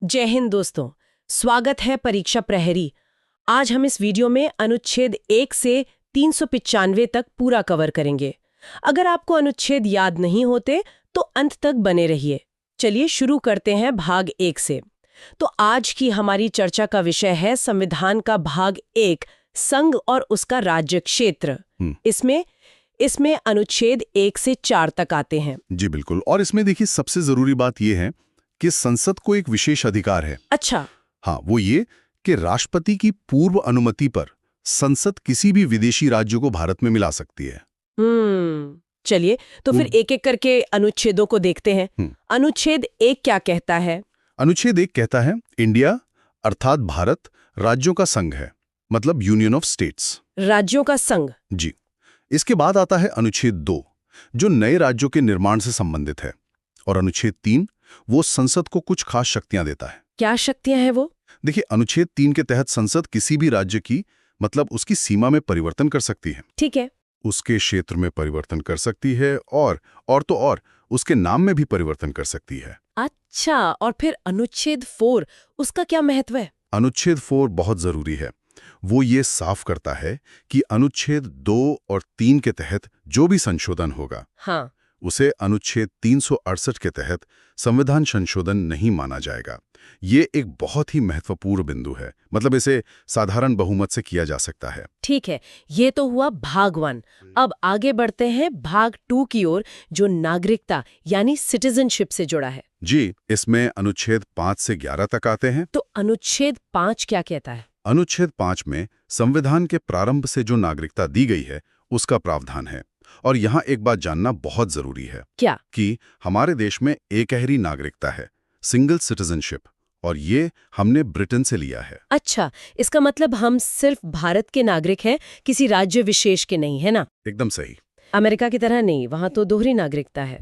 जय हिंद दोस्तों, स्वागत है परीक्षा प्रहरी। आज हम इस वीडियो में अनुच्छेद 1 से 395 तक पूरा कवर करेंगे। अगर आपको अनुच्छेद याद नहीं होते तो अंत तक बने रहिए। चलिए शुरू करते हैं भाग 1 से। तो आज की हमारी चर्चा का विषय है संविधान का भाग 1, संघ और उसका राज्य क्षेत्र। इसमें अनुच्छेद 1 से 4 तक आते हैं। जी बिल्कुल। और इसमें देखिए सबसे जरूरी बात यह है कि संसद को एक विशेष अधिकार है। अच्छा। हाँ, वो ये कि राष्ट्रपति की पूर्व अनुमति पर संसद किसी भी विदेशी राज्य को भारत में मिला सकती है। चलिए तो फिर एक एक करके अनुच्छेदों को देखते हैं। अनुच्छेद 1 क्या कहता है? अनुच्छेद 1 कहता है इंडिया अर्थात भारत राज्यों का संघ है, मतलब यूनियन ऑफ स्टेट्स। राज्यों का संघ। जी। इसके बाद आता है अनुच्छेद 2 जो नए राज्यों के निर्माण से संबंधित है, और अनुच्छेद 3 वो संसद को कुछ खास शक्तियां देता है। क्या शक्तियां हैं वो? देखिए, अनुच्छेद 3 के तहत संसद किसी भी राज्य की मतलब उसकी सीमा में परिवर्तन कर सकती है। ठीक है। उसके क्षेत्र में परिवर्तन कर सकती है और उसके नाम में भी परिवर्तन कर सकती है। अच्छा, और फिर अनुच्छेद 4 उसका क्या महत्व है? अनुच्छेद 4 बहुत जरूरी है। वो ये साफ करता है कि अनुच्छेद 2 और 3 के तहत जो भी संशोधन होगा, हाँ, उसे अनुच्छेद 368 के तहत संविधान संशोधन नहीं माना जाएगा। ये एक बहुत ही महत्वपूर्ण बिंदु है, मतलब इसे साधारण बहुमत से किया जा सकता है। ठीक है, ये तो हुआ भाग 1। अब आगे बढ़ते हैं भाग 2 की ओर, जो नागरिकता यानी सिटीजनशिप से जुड़ा है। जी, इसमें अनुच्छेद 5 से 11 तक आते हैं। तो अनुच्छेद 5 क्या कहता है? अनुच्छेद 5 में संविधान के प्रारंभ से जो नागरिकता दी गई है उसका प्रावधान है। और यहाँ एक बात जानना बहुत जरूरी है। क्या? कि हमारे देश में एकहरी नागरिकता है, सिंगल सिटीजनशिप, और ये हमने ब्रिटेन से लिया है। अच्छा, इसका मतलब हम सिर्फ भारत के नागरिक हैं, किसी राज्य विशेष के नहीं, है ना? एकदम सही। अमेरिका की तरह नहीं, वहां तो दोहरी नागरिकता है।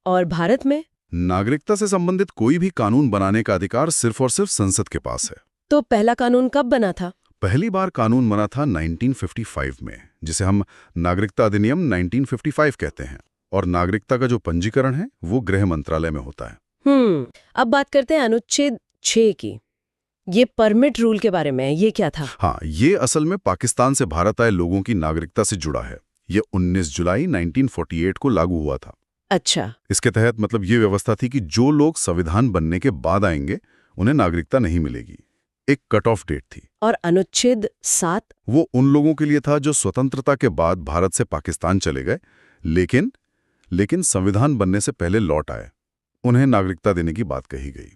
और भारत में नागरिकता से संबंधित कोई भी कानून बनाने का अधिकार सिर्फ और सिर्फ संसद के पास है। तो पहला कानून कब बना था? पहली बार कानून बना था 1955 में, जिसे हम नागरिकता अधिनियम 1955 कहते हैं। और नागरिकता का जो पंजीकरण है वो गृह मंत्रालय में होता है। अब बात करते हैं अनुच्छेद 6 की। ये परमिट रूल के बारे में, ये क्या था? हाँ, ये असल में पाकिस्तान से भारत आए लोगों की नागरिकता से जुड़ा है। ये 19 जुलाई 1948 को लागू हुआ था। अच्छा। इसके तहत मतलब ये व्यवस्था थी कि जो लोग संविधान बनने के बाद आएंगे उन्हें नागरिकता नहीं मिलेगी। एक कट ऑफ डेट थी। और अनुच्छेद 7? वो उन लोगों के लिए था जो स्वतंत्रता के बाद भारत से पाकिस्तान चले गए, लेकिन संविधान बनने से पहले लौट आए। उन्हें नागरिकता देने की बात कही गई।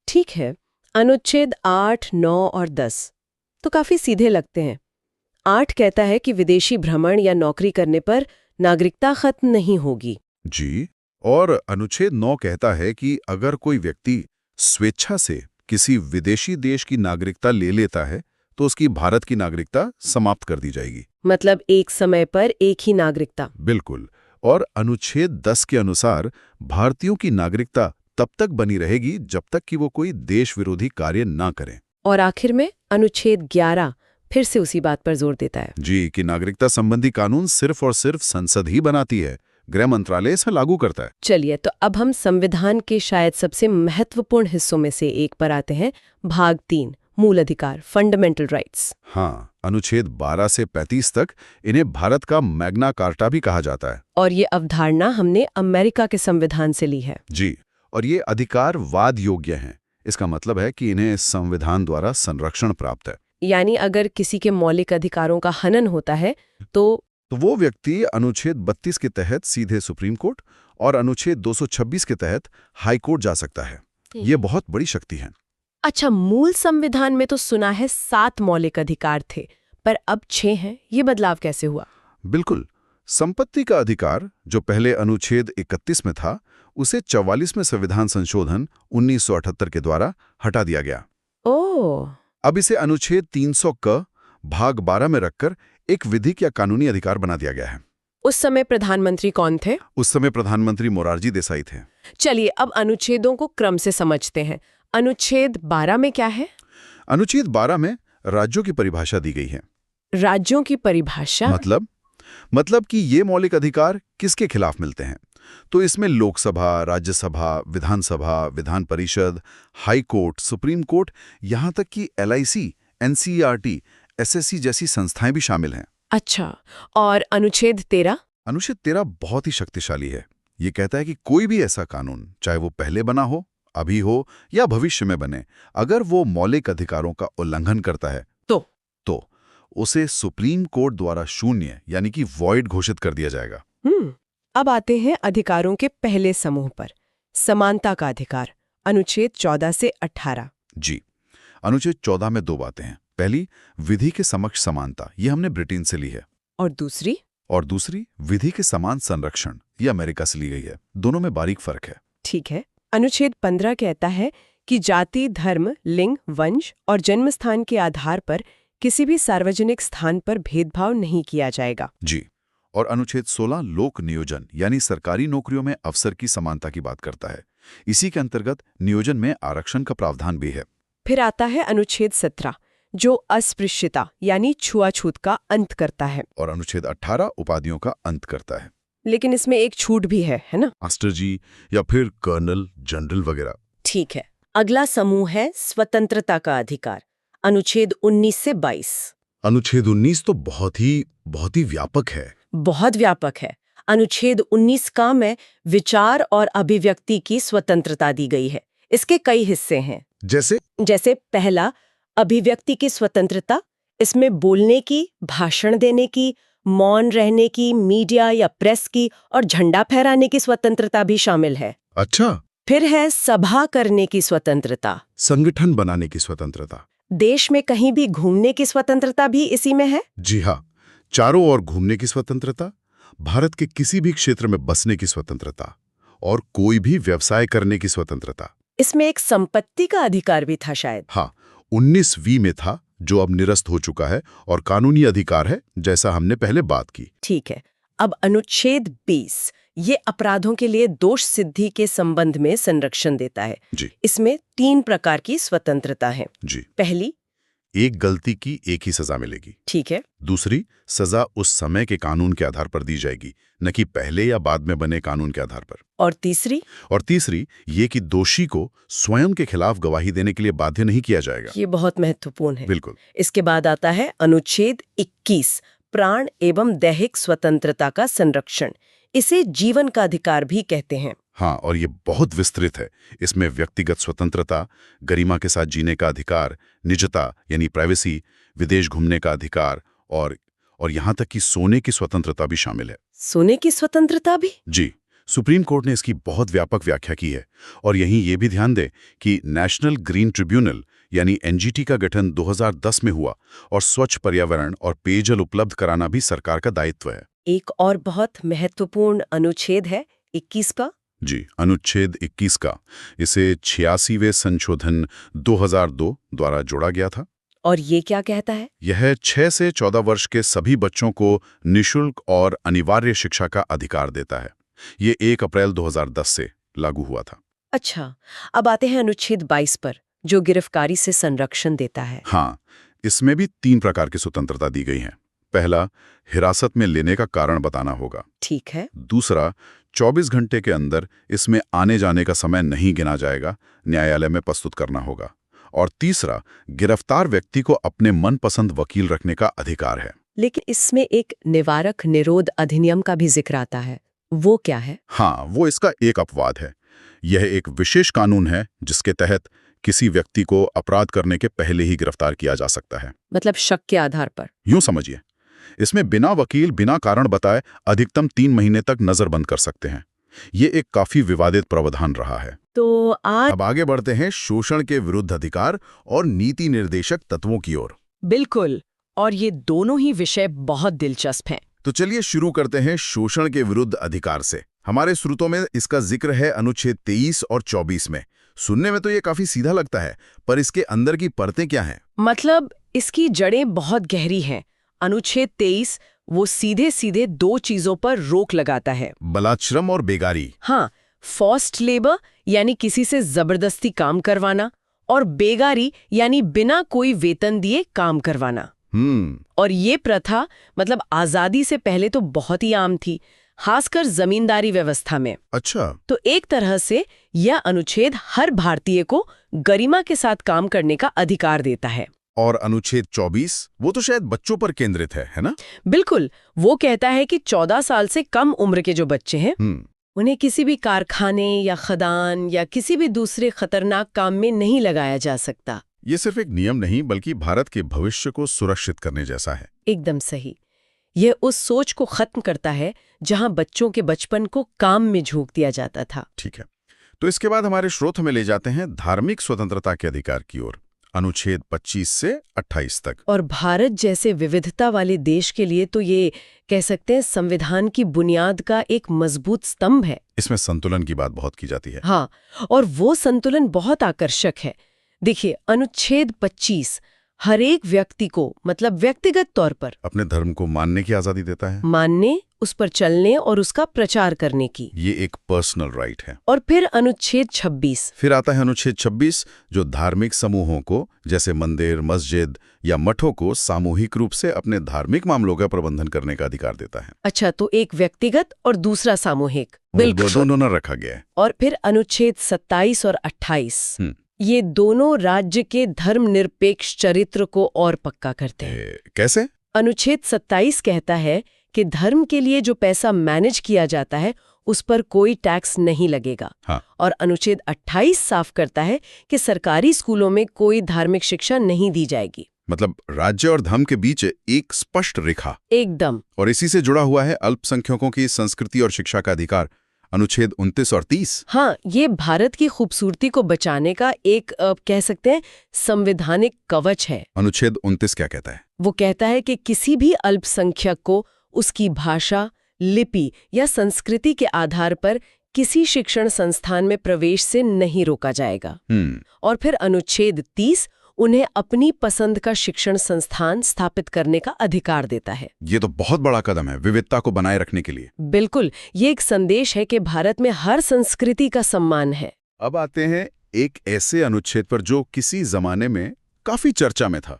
ठीक है। अनुच्छेद 8, 9 और 10 तो काफी सीधे लगते हैं। 8 कहता है कि विदेशी भ्रमण या नौकरी करने पर नागरिकता खत्म नहीं होगी। जी। और अनुच्छेद 9 कहता है कि अगर कोई व्यक्ति स्वेच्छा से किसी विदेशी देश की नागरिकता ले लेता है तो उसकी भारत की नागरिकता समाप्त कर दी जाएगी। मतलब एक समय पर एक ही नागरिकता। बिल्कुल। और अनुच्छेद 10 के अनुसार भारतीयों की नागरिकता तब तक बनी रहेगी जब तक कि वो कोई देश विरोधी कार्य ना करें। और आखिर में अनुच्छेद 11 फिर से उसी बात पर जोर देता है। जी, कि नागरिकता संबंधी कानून सिर्फ और सिर्फ संसद ही बनाती है, गृह मंत्रालय इसे लागू करता है। चलिए, तो अब हम संविधान के शायद सबसे महत्वपूर्ण हिस्सों में से एक पर आते हैं, भाग 3, मूल अधिकार, फंडामेंटल राइट्स। हाँ, अनुच्छेद 12 से 35 तक इन्हें भारत का मैग्ना कार्टा भी कहा जाता है। और ये अवधारणा हमने अमेरिका के संविधान से ली है। जी, और ये अधिकार वाद योग्य हैं। इसका मतलब है कि इन्हें संविधान द्वारा संरक्षण प्राप्त है। यानी अगर किसी के मौलिक अधिकारों का हनन होता है तो वो व्यक्ति अनुच्छेद 32 के तहत सीधे सुप्रीम कोर्ट और अनुच्छेद 226 के तहत हाई कोर्ट जा सकता है। ये बहुत बड़ी शक्ति है। अच्छा, मूल संविधान में तो सुना है 7 मौलिक अधिकार थे, पर अब 6 हैं। ये बदलाव कैसे हुआ? बिल्कुल। संपत्ति का अधिकार जो पहले अनुच्छेद 31 में था, उसे 44वें संविधान संशोधन 1978 के द्वारा हटा दिया गया। ओह। अब इसे अनुच्छेद 300 क भाग 12 में रखकर एक विधिक या कानूनी अधिकार बना दिया गया है। उस समय प्रधानमंत्री कौन थे? उस समय प्रधानमंत्री मोरारजी देसाई थे। चलिए अब अनुच्छेदों को क्रम से समझते हैं। अनुच्छेद 12 में क्या है? अनुच्छेद 12 में राज्यों की परिभाषा दी गई है। राज्यों की परिभाषा? मतलब कि ये मौलिक अधिकार किसके खिलाफ मिलते हैं। तो इसमें लोकसभा, राज्यसभा, विधानसभा, Vidhan Parishad, high court, supreme court, यहाँ तक कि LIC, NCERT, SSC जैसी संस्थाएं भी शामिल हैं। अच्छा, और अनुच्छेद 13? अनुच्छेद 13 बहुत ही शक्तिशाली है। ये कहता है कि कोई भी ऐसा कानून, चाहे वो पहले बना हो, अभी हो या भविष्य में बने, अगर वो मौलिक अधिकारों का उल्लंघन करता है तो उसे सुप्रीम कोर्ट द्वारा शून्य यानी कि वॉइड घोषित कर दिया जाएगा। अब आते हैं अधिकारों के पहले समूह पर, समानता का अधिकार, अनुच्छेद 14 से 18। जी, अनुच्छेद 14 में दो बातें हैं। पहली, विधि के समक्ष समानता, ये हमने ब्रिटेन से ली है। और दूसरी, विधि के समान संरक्षण, ये अमेरिका से ली गई है। दोनों में बारीक फर्क है। ठीक है। अनुच्छेद 15 कहता है कि जाति, धर्म, लिंग, वंश और जन्म स्थान के आधार पर किसी भी सार्वजनिक स्थान पर भेदभाव नहीं किया जाएगा। जी, और अनुच्छेद 16 लोक नियोजन यानी सरकारी नौकरियों में अवसर की समानता की बात करता है। इसी के अंतर्गत नियोजन में आरक्षण का प्रावधान भी है। फिर आता है अनुच्छेद 17 जो अस्पृश्यता यानी छुआछूत का अंत करता है। और अनुच्छेद 18 उपाधियों का अंत करता है। लेकिन इसमें एक छूट भी है ना? मास्टर जी या फिर कर्नल, जनरल वगैरह। ठीक है। अगला समूह है स्वतंत्रता का अधिकार, अनुच्छेद 19 से 22। अनुच्छेद 19 तो बहुत ही व्यापक है। बहुत व्यापक है। अनुच्छेद 19 का में विचार और अभिव्यक्ति की स्वतंत्रता दी गई है। इसके कई हिस्से हैं। जैसे पहला, अभिव्यक्ति की स्वतंत्रता। इसमें बोलने की, भाषण देने की, मौन रहने की, मीडिया या प्रेस की और झंडा फहराने की स्वतंत्रता भी शामिल है। अच्छा। फिर है सभा करने की स्वतंत्रता, संगठन बनाने की स्वतंत्रता। देश में कहीं भी घूमने की स्वतंत्रता भी इसी में है। जी हाँ, चारों ओर घूमने की स्वतंत्रता, भारत के किसी भी क्षेत्र में बसने की स्वतंत्रता और कोई भी व्यवसाय करने की स्वतंत्रता। इसमें एक संपत्ति का अधिकार भी था शायद। हाँ, 19V में था, जो अब निरस्त हो चुका है और कानूनी अधिकार है, जैसा हमने पहले बात की। ठीक है। अब अनुच्छेद 20 ये अपराधों के लिए दोष सिद्धि के संबंध में संरक्षण देता है। जी। इसमें 3 प्रकार की स्वतंत्रता है। जी। पहली, एक गलती की एक ही सजा मिलेगी। ठीक है। दूसरी, सजा उस समय के कानून के आधार पर दी जाएगी, न कि पहले या बाद में बने कानून के आधार पर। और तीसरी, ये कि दोषी को स्वयं के खिलाफ गवाही देने के लिए बाध्य नहीं किया जाएगा। ये बहुत महत्वपूर्ण है। बिल्कुल। इसके बाद आता है अनुच्छेद 21 प्राण एवं दैहिक स्वतंत्रता का संरक्षण। इसे जीवन का अधिकार भी कहते हैं। हाँ, और ये बहुत विस्तृत है। इसमें व्यक्तिगत स्वतंत्रता, गरिमा के साथ जीने का अधिकार, निजता यानी प्राइवेसी, विदेश घूमने का अधिकार और यहाँ तक कि सोने की स्वतंत्रता भी शामिल है। सोने की स्वतंत्रता भी? जी, सुप्रीम कोर्ट ने इसकी बहुत व्यापक व्याख्या की है। और यहीं ये भी ध्यान दें कि नेशनल ग्रीन ट्रिब्यूनल यानी NGT का गठन 2010 में हुआ और स्वच्छ पर्यावरण और पेयजल उपलब्ध कराना भी सरकार का दायित्व है। एक और बहुत महत्वपूर्ण अनुच्छेद है 21 का। जी, अनुच्छेद 21 का। इसे 86वें संशोधन 2002 द्वारा जोड़ा गया था। और ये क्या कहता है? यह 6 से 14 वर्ष के सभी बच्चों को निःशुल्क और अनिवार्य शिक्षा का अधिकार देता है। ये 1 अप्रैल 2010 से लागू हुआ था। अच्छा, अब आते हैं अनुच्छेद 22 पर, जो गिरफ्तारी से संरक्षण देता है। हाँ, इसमें भी 3 प्रकार की स्वतंत्रता दी गई है। पहला, हिरासत में लेने का कारण बताना होगा। ठीक है। दूसरा, 24 घंटे के अंदर इसमें आने जाने का समय नहीं गिना जाएगा, न्यायालय में प्रस्तुत करना होगा। और तीसरा, गिरफ्तार व्यक्ति को अपने मनपसंद वकील रखने का अधिकार है। लेकिन इसमें एक निवारक निरोध अधिनियम का भी जिक्र आता है। वो क्या है? हाँ, वो इसका एक अपवाद है। यह एक विशेष कानून है जिसके तहत किसी व्यक्ति को अपराध करने के पहले ही गिरफ्तार किया जा सकता है। मतलब शक के आधार पर? यूं समझिए, इसमें बिना वकील, बिना कारण बताए अधिकतम 3 महीने तक नजरबंद कर सकते हैं। ये एक काफी विवादित प्रावधान रहा है। तो अब आगे बढ़ते हैं शोषण के विरुद्ध अधिकार और नीति निर्देशक तत्वों की ओर। बिल्कुल, और ये दोनों ही विषय बहुत दिलचस्प हैं। तो चलिए शुरू करते हैं शोषण के विरुद्ध अधिकार से। हमारे स्रोतों में इसका जिक्र है अनुच्छेद 23 और 24 में। सुनने में तो ये काफी सीधा लगता है, पर इसके अंदर की परतें क्या हैं? मतलब इसकी जड़ें बहुत गहरी हैं। अनुच्छेद 23 वो सीधे सीधे 2 चीजों पर रोक लगाता है, बलात्श्रम और बेगारी। हाँ, फोर्स्ड लेबर यानी किसी से जबरदस्ती काम करवाना, और बेगारी यानी बिना कोई वेतन दिए काम करवाना। और ये प्रथा मतलब आजादी से पहले तो बहुत ही आम थी। खासकर जमींदारी व्यवस्था में। अच्छा। तो एक तरह से यह अनुच्छेद हर भारतीय को गरिमा के साथ काम करने का अधिकार देता है। और अनुच्छेद 24 वो तो शायद बच्चों पर केंद्रित है ना? बिल्कुल, वो कहता है कि 14 साल से कम उम्र के जो बच्चे हैं उन्हें किसी भी कारखाने या खदान या किसी भी दूसरे खतरनाक काम में नहीं लगाया जा सकता। ये सिर्फ एक नियम नहीं बल्कि भारत के भविष्य को सुरक्षित करने जैसा है। एकदम सही। यह उस सोच को खत्म करता है जहां बच्चों के बचपन को काम में झोंक दिया जाता था। ठीक है, तो इसके बाद हमारे स्रोत हमें ले जाते हैं धार्मिक स्वतंत्रता के अधिकार की ओर, अनुच्छेद 25 से 28 तक। और भारत जैसे विविधता वाले देश के लिए तो ये कह सकते हैं संविधान की बुनियाद का एक मजबूत स्तंभ है। इसमें संतुलन की बात बहुत की जाती है। हाँ, और वो संतुलन बहुत आकर्षक है। देखिए, अनुच्छेद 25 हर एक व्यक्ति को मतलब व्यक्तिगत तौर पर अपने धर्म को मानने की आजादी देता है, मानने, उस पर चलने और उसका प्रचार करने की। ये एक पर्सनल राइट है। और फिर अनुच्छेद 26। फिर आता है अनुच्छेद 26 जो धार्मिक समूहों को जैसे मंदिर, मस्जिद या मठों को सामूहिक रूप से अपने धार्मिक मामलों का प्रबंधन करने का अधिकार देता है। अच्छा, तो एक व्यक्तिगत और दूसरा सामूहिक। बिल्कुल, दोनों रखा गया है। और फिर अनुच्छेद 27 और 28 ये दोनों राज्य के धर्मनिरपेक्ष चरित्र को और पक्का करते हैं। कैसे? अनुच्छेद 27 कहता है कि धर्म के लिए जो पैसा मैनेज किया जाता है उस पर कोई टैक्स नहीं लगेगा। हाँ। और अनुच्छेद 28 साफ करता है कि सरकारी स्कूलों में कोई धार्मिक शिक्षा नहीं दी जाएगी। मतलब राज्य और धर्म के बीच एक स्पष्ट रेखा। एकदम। और इसी से जुड़ा हुआ है अल्पसंख्यकों की संस्कृति और शिक्षा का अधिकार, अनुच्छेद 29 और 30। हाँ, ये भारत की खूबसूरती को बचाने का एक कह सकते हैं संवैधानिक कवच है। अनुच्छेद 29 क्या कहता है? वो कहता है कि किसी भी अल्पसंख्यक को उसकी भाषा, लिपि या संस्कृति के आधार पर किसी शिक्षण संस्थान में प्रवेश से नहीं रोका जाएगा। और फिर अनुच्छेद 30 उन्हें अपनी पसंद का शिक्षण संस्थान स्थापित करने का अधिकार देता है। ये तो बहुत बड़ा कदम है विविधता को बनाए रखने के लिए। बिल्कुल, ये एक संदेश है कि भारत में हर संस्कृति का सम्मान है। अब आते हैं एक ऐसे अनुच्छेद पर जो किसी जमाने में काफी चर्चा में था,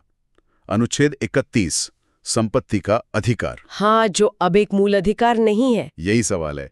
अनुच्छेद 31, संपत्ति का अधिकार। हाँ, जो अब एक मूल अधिकार नहीं है। यही सवाल है,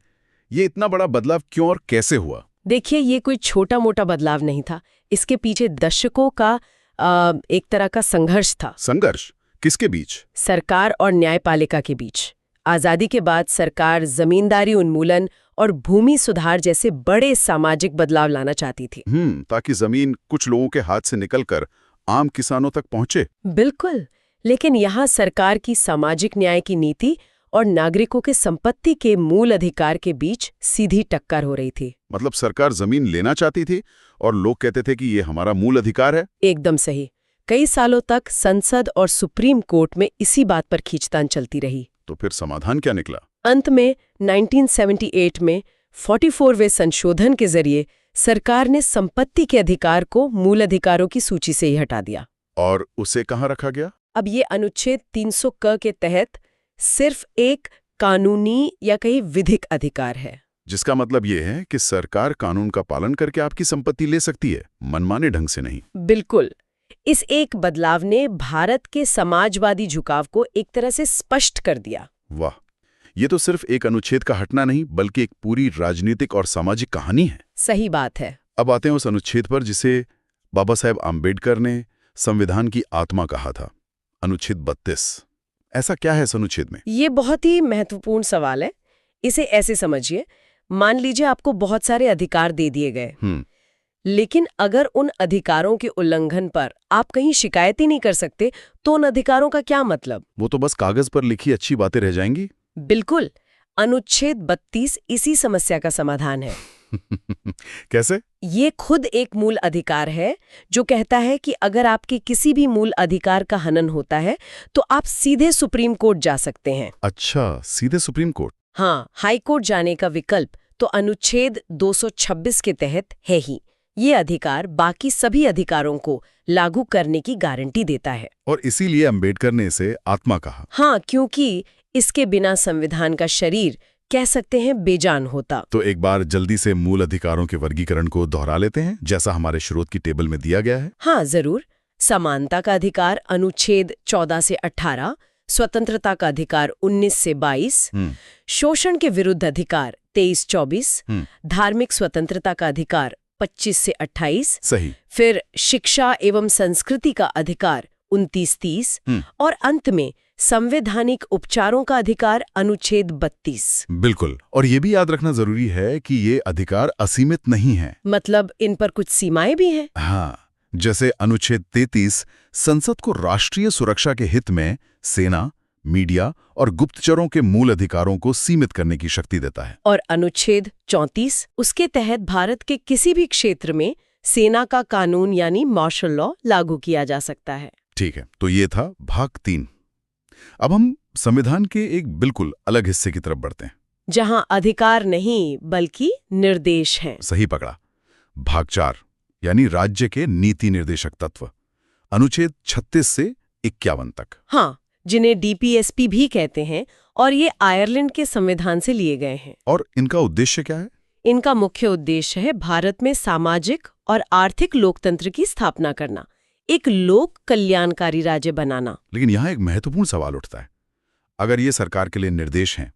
ये इतना बड़ा बदलाव क्यों और कैसे हुआ? देखिए, ये कोई छोटा मोटा बदलाव नहीं था। इसके पीछे दशकों का एक तरह का संघर्ष था। संघर्ष किसके बीच? सरकार और न्यायपालिका के बीच। आजादी के बाद सरकार जमींदारी उन्मूलन और भूमि सुधार जैसे बड़े सामाजिक बदलाव लाना चाहती थी। ताकि जमीन कुछ लोगों के हाथ से निकलकर आम किसानों तक पहुंचे। बिल्कुल, लेकिन यहाँ सरकार की सामाजिक न्याय की नीति और नागरिकों के संपत्ति के मूल अधिकार के बीच सीधी टक्कर हो रही थी। मतलब सरकार जमीन लेना चाहती थी और लोग कहते थे कि ये हमारा मूल अधिकार है। एकदम सही। कई सालों तक संसद और सुप्रीम कोर्ट में इसी बात पर खींचतान चलती रही। तो फिर समाधान क्या निकला? अंत में 1978 में 44वें संशोधन के जरिए सरकार ने संपत्ति के अधिकार को मूल अधिकारों की सूची से ही हटा दिया। और उसे कहाँ रखा गया? अब ये अनुच्छेद 300 क के तहत सिर्फ एक कानूनी या कहीं विधिक अधिकार है। जिसका मतलब ये है कि सरकार कानून का पालन करके आपकी संपत्ति ले सकती है, मनमाने ढंग से नहीं। बिल्कुल। इस एक बदलाव ने भारत के समाजवादी झुकाव को एक तरह से स्पष्ट कर दिया। वाह, ये तो सिर्फ एक अनुच्छेद का हटना नहीं बल्कि एक पूरी राजनीतिक और सामाजिक कहानी है। सही बात है। अब आते हैं उस अनुच्छेद पर जिसे बाबा साहेब आम्बेडकर ने संविधान की आत्मा कहा था, अनुच्छेद 32। ऐसा क्या है इस अनुच्छेद में? ये बहुत ही महत्वपूर्ण सवाल है। इसे ऐसे समझिए, मान लीजिए आपको बहुत सारे अधिकार दे दिए गए, लेकिन अगर उन अधिकारों के उल्लंघन पर आप कहीं शिकायत ही नहीं कर सकते तो उन अधिकारों का क्या मतलब? वो तो बस कागज पर लिखी अच्छी बातें रह जाएंगी। बिल्कुल। अनुच्छेद 32 इसी समस्या का समाधान है। कैसे? ये खुद एक मूल अधिकार है जो कहता है कि अगर आपके किसी भी मूल अधिकार का हनन होता है तो आप सीधे सुप्रीम कोर्ट जा सकते हैं। अच्छा, सीधे सुप्रीम कोर्ट? हाँ, हाई कोर्ट जाने का विकल्प तो अनुच्छेद 226 के तहत है ही। ये अधिकार बाकी सभी अधिकारों को लागू करने की गारंटी देता है। और इसीलिए अंबेडकर ने इसे आत्मा कहा। हाँ, क्योंकि इसके बिना संविधान का शरीर कह सकते हैं बेजान होता। तो एक बार जल्दी से मूल अधिकारों के वर्गीकरण को दोहरा लेते हैं जैसा हमारे स्रोत की टेबल में दिया गया है। हाँ, जरूर। समानता का अधिकार अनुच्छेद 14 से 18, स्वतंत्रता का अधिकार 19 से 22, शोषण के विरुद्ध अधिकार 23-24, धार्मिक स्वतंत्रता का अधिकार 25 से 28, सही। फिर शिक्षा एवं संस्कृति का अधिकार 29-30 और अंत में संवैधानिक उपचारों का अधिकार अनुच्छेद 32। बिल्कुल, और ये भी याद रखना जरूरी है कि ये अधिकार असीमित नहीं है। मतलब इन पर कुछ सीमाएं भी हैं। हाँ, जैसे अनुच्छेद 33 संसद को राष्ट्रीय सुरक्षा के हित में सेना, मीडिया और गुप्तचरों के मूल अधिकारों को सीमित करने की शक्ति देता है। और अनुच्छेद 34 उसके तहत भारत के किसी भी क्षेत्र में सेना का कानून यानी मार्शल लॉ लागू किया जा सकता है। ठीक है, तो ये था भाग 3। अब हम संविधान के एक बिल्कुल अलग हिस्से की तरफ बढ़ते हैं, जहां अधिकार नहीं बल्कि निर्देश हैं। सही पकड़ा। भाग 4 यानी राज्य के नीति निर्देशक तत्व, अनुच्छेद 36 से 51 तक। हाँ, जिन्हें डीपीएसपी भी कहते हैं, और ये आयरलैंड के संविधान से लिए गए हैं। और इनका उद्देश्य क्या है? इनका मुख्य उद्देश्य है भारत में सामाजिक और आर्थिक लोकतंत्र की स्थापना करना, एक लोक कल्याणकारी राज्य बनाना। लेकिन यहाँ एक महत्वपूर्ण सवाल उठता है, अगर ये सरकार के लिए निर्देश हैं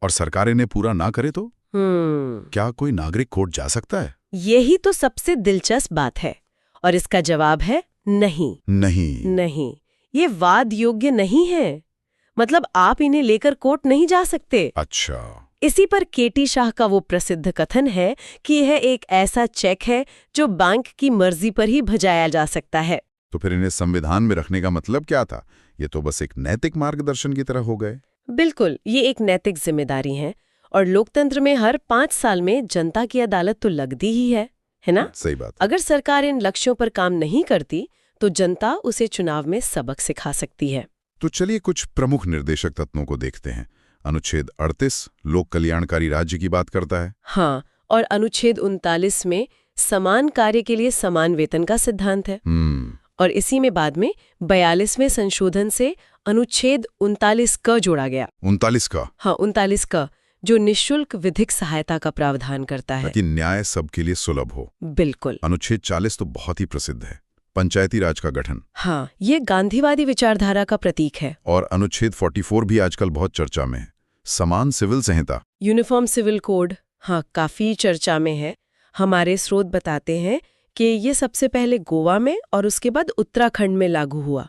और सरकार इन्हें पूरा ना करे तो क्या कोई नागरिक कोर्ट जा सकता है? यही तो सबसे दिलचस्प बात है, और इसका जवाब है नहीं। नहीं, ये वाद योग्य नहीं है। मतलब आप इन्हें लेकर कोर्ट नहीं जा सकते। अच्छा। इसी पर केटी शाह का वो प्रसिद्ध कथन है कि यह एक ऐसा चेक है जो बैंक की मर्जी पर ही भजाया जा सकता है। तो फिर इन्हें संविधान में रखने का मतलब क्या था? ये तो बस एक नैतिक मार्गदर्शन की तरह हो गए। बिल्कुल, ये एक नैतिक जिम्मेदारी है, और लोकतंत्र में हर 5 साल में जनता की अदालत तो लगती ही है ना? सही बात। अगर सरकार इन लक्ष्यों पर काम नहीं करती तो जनता उसे चुनाव में सबक सिखा सकती है। तो चलिए कुछ प्रमुख निर्देशक तत्वों को देखते हैं। अनुच्छेद 38 लोक कल्याणकारी राज्य की बात करता है। हाँ, और अनुच्छेद 39 में समान कार्य के लिए समान वेतन का सिद्धांत है। और इसी में बाद में 42वें संशोधन से अनुच्छेद 39 क जोड़ा गया। 39 का? हाँ, 39 क, जो निःशुल्क विधिक सहायता का प्रावधान करता है ताकि न्याय सबके लिए सुलभ हो। बिल्कुल। अनुच्छेद 40 तो बहुत ही प्रसिद्ध है, पंचायती राज का गठन। हाँ, ये गांधीवादी विचारधारा का प्रतीक है। और अनुच्छेद 44 भी आजकल बहुत चर्चा में है, समान सिविल संहिता, यूनिफॉर्म सिविल कोड। हाँ, काफी चर्चा में है। हमारे स्रोत बताते हैं कि ये सबसे पहले गोवा में और उसके बाद उत्तराखंड में लागू हुआ।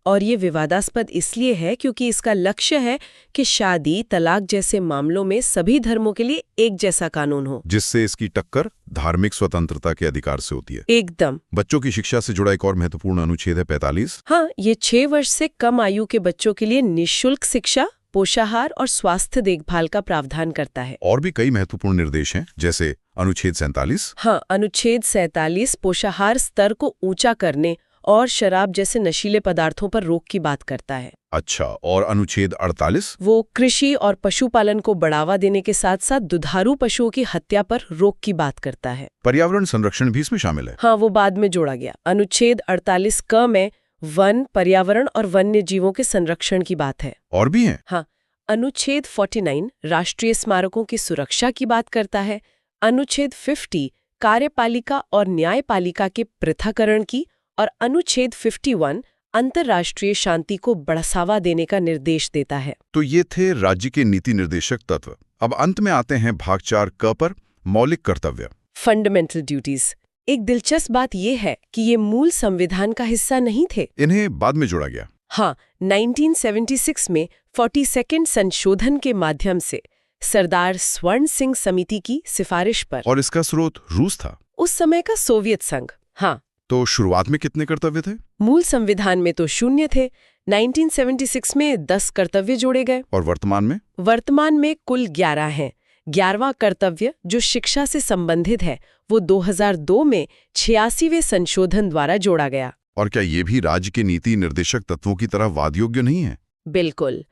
और ये विवादास्पद इसलिए है क्योंकि इसका लक्ष्य है कि शादी, तलाक जैसे मामलों में सभी धर्मों के लिए एक जैसा कानून हो, जिससे इसकी टक्कर धार्मिक स्वतंत्रता के अधिकार से होती है। एकदम। बच्चों की शिक्षा से जुड़ा एक और महत्वपूर्ण अनुच्छेद है 45। हाँ, ये 6 वर्ष से कम आयु के बच्चों के लिए निःशुल्क शिक्षा, पोषाहार और स्वास्थ्य देखभाल का प्रावधान करता है। और भी कई महत्वपूर्ण निर्देश हैं, जैसे अनुच्छेद 47। हाँ, अनुच्छेद 47 पोषाहार स्तर को ऊंचा करने और शराब जैसे नशीले पदार्थों पर रोक की बात करता है। अच्छा, और अनुच्छेद 48? वो कृषि और पशुपालन को बढ़ावा देने के साथ साथ दुधारू पशुओं की हत्या पर रोक की बात करता है। पर्यावरण संरक्षण भी इसमें शामिल है। हाँ, वो बाद में जोड़ा गया। अनुच्छेद 48 क में वन, पर्यावरण और वन्य जीवों के संरक्षण की बात है। और भी हैं? हाँ, अनुच्छेद 49 राष्ट्रीय स्मारकों की सुरक्षा की बात करता है। अनुच्छेद 50 कार्यपालिका और न्यायपालिका के पृथक्करण की, और अनुच्छेद 51 अंतर्राष्ट्रीय शांति को बढ़ावा देने का निर्देश देता है। तो ये थे राज्य के नीति निर्देशक तत्व। अब अंत में आते हैं भाग 4 क पर, मौलिक कर्तव्य, फंडामेंटल ड्यूटीज। एक दिलचस्प बात यह है कि ये मूल संविधान का हिस्सा नहीं थे, इन्हें बाद में जोड़ा गया। हाँ, 1976 में 42वें संशोधन के माध्यम से सरदार स्वर्ण सिंह समिति की सिफारिश पर। और इसका स्रोत रूस था, उस समय का सोवियत संघ। हाँ, तो शुरुआत में कितने कर्तव्य थे? मूल संविधान में तो 0 थे। 1976 में 10 कर्तव्य जोड़े गए। और वर्तमान में कुल 11 हैं। 11वां कर्तव्य, जो शिक्षा से संबंधित है, वो 2002 में 86वें संशोधन द्वारा जोड़ा गया। और क्या ये भी राज्य के नीति निर्देशक तत्वों की तरह वाद योग्य नहीं है? बिल्कुल।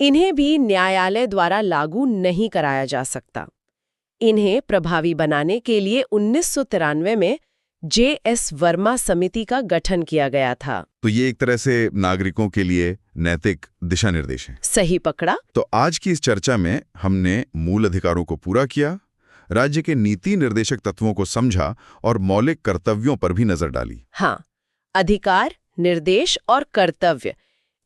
इन्हें भी न्यायालय द्वारा लागू नहीं कराया जा सकता। इन्हें प्रभावी बनाने के लिए 1993 में J.S. वर्मा समिति का गठन किया गया था। तो ये एक तरह से नागरिकों के लिए नैतिक दिशा निर्देश है। सही पकड़ा। तो आज की इस चर्चा में हमने मूल अधिकारों को पूरा किया, राज्य के नीति निर्देशक तत्वों को समझा और मौलिक कर्तव्यों पर भी नजर डाली। हाँ, अधिकार, निर्देश और कर्तव्य,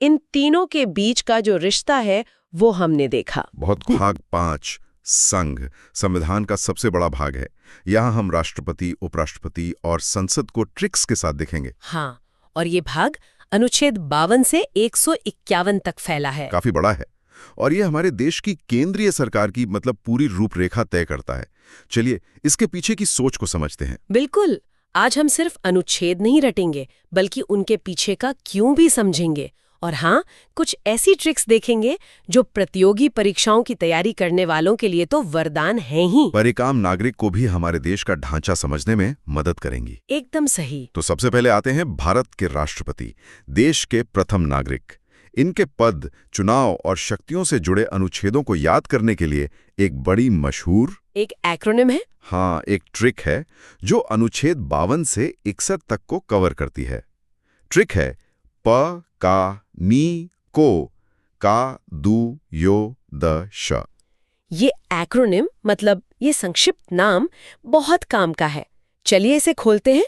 इन तीनों के बीच का जो रिश्ता है वो हमने देखा। बहुत खूब। भाग 5 संघ संविधान का सबसे बड़ा भाग है। यहाँ हम राष्ट्रपति, उपराष्ट्रपति और संसद को ट्रिक्स के साथ देखेंगे। हाँ, और ये भाग अनुच्छेद 52 से 151 तक फैला है। काफी बड़ा है और ये हमारे देश की केंद्रीय सरकार की मतलब पूरी रूपरेखा तय करता है। चलिए इसके पीछे की सोच को समझते हैं। बिल्कुल, आज हम सिर्फ अनुच्छेद नहीं रटेंगे बल्कि उनके पीछे का क्यों भी समझेंगे। और हाँ, कुछ ऐसी ट्रिक्स देखेंगे जो प्रतियोगी परीक्षाओं की तैयारी करने वालों के लिए तो वरदान है ही, पर एक आम नागरिक को भी हमारे देश का ढांचा समझने में मदद करेंगी। एकदम सही। तो सबसे पहले आते हैं भारत के राष्ट्रपति, देश के प्रथम नागरिक। इनके पद, चुनाव और शक्तियों से जुड़े अनुच्छेदों को याद करने के लिए एक बड़ी मशहूर एक एक्रोनिम है। हाँ, एक ट्रिक है जो अनुच्छेद 52 से 61 तक को कवर करती है। ट्रिक है प का नी को का दू यो द श। ये एक्रोनिम मतलब ये संक्षिप्त नाम बहुत काम का है। चलिए इसे खोलते हैं।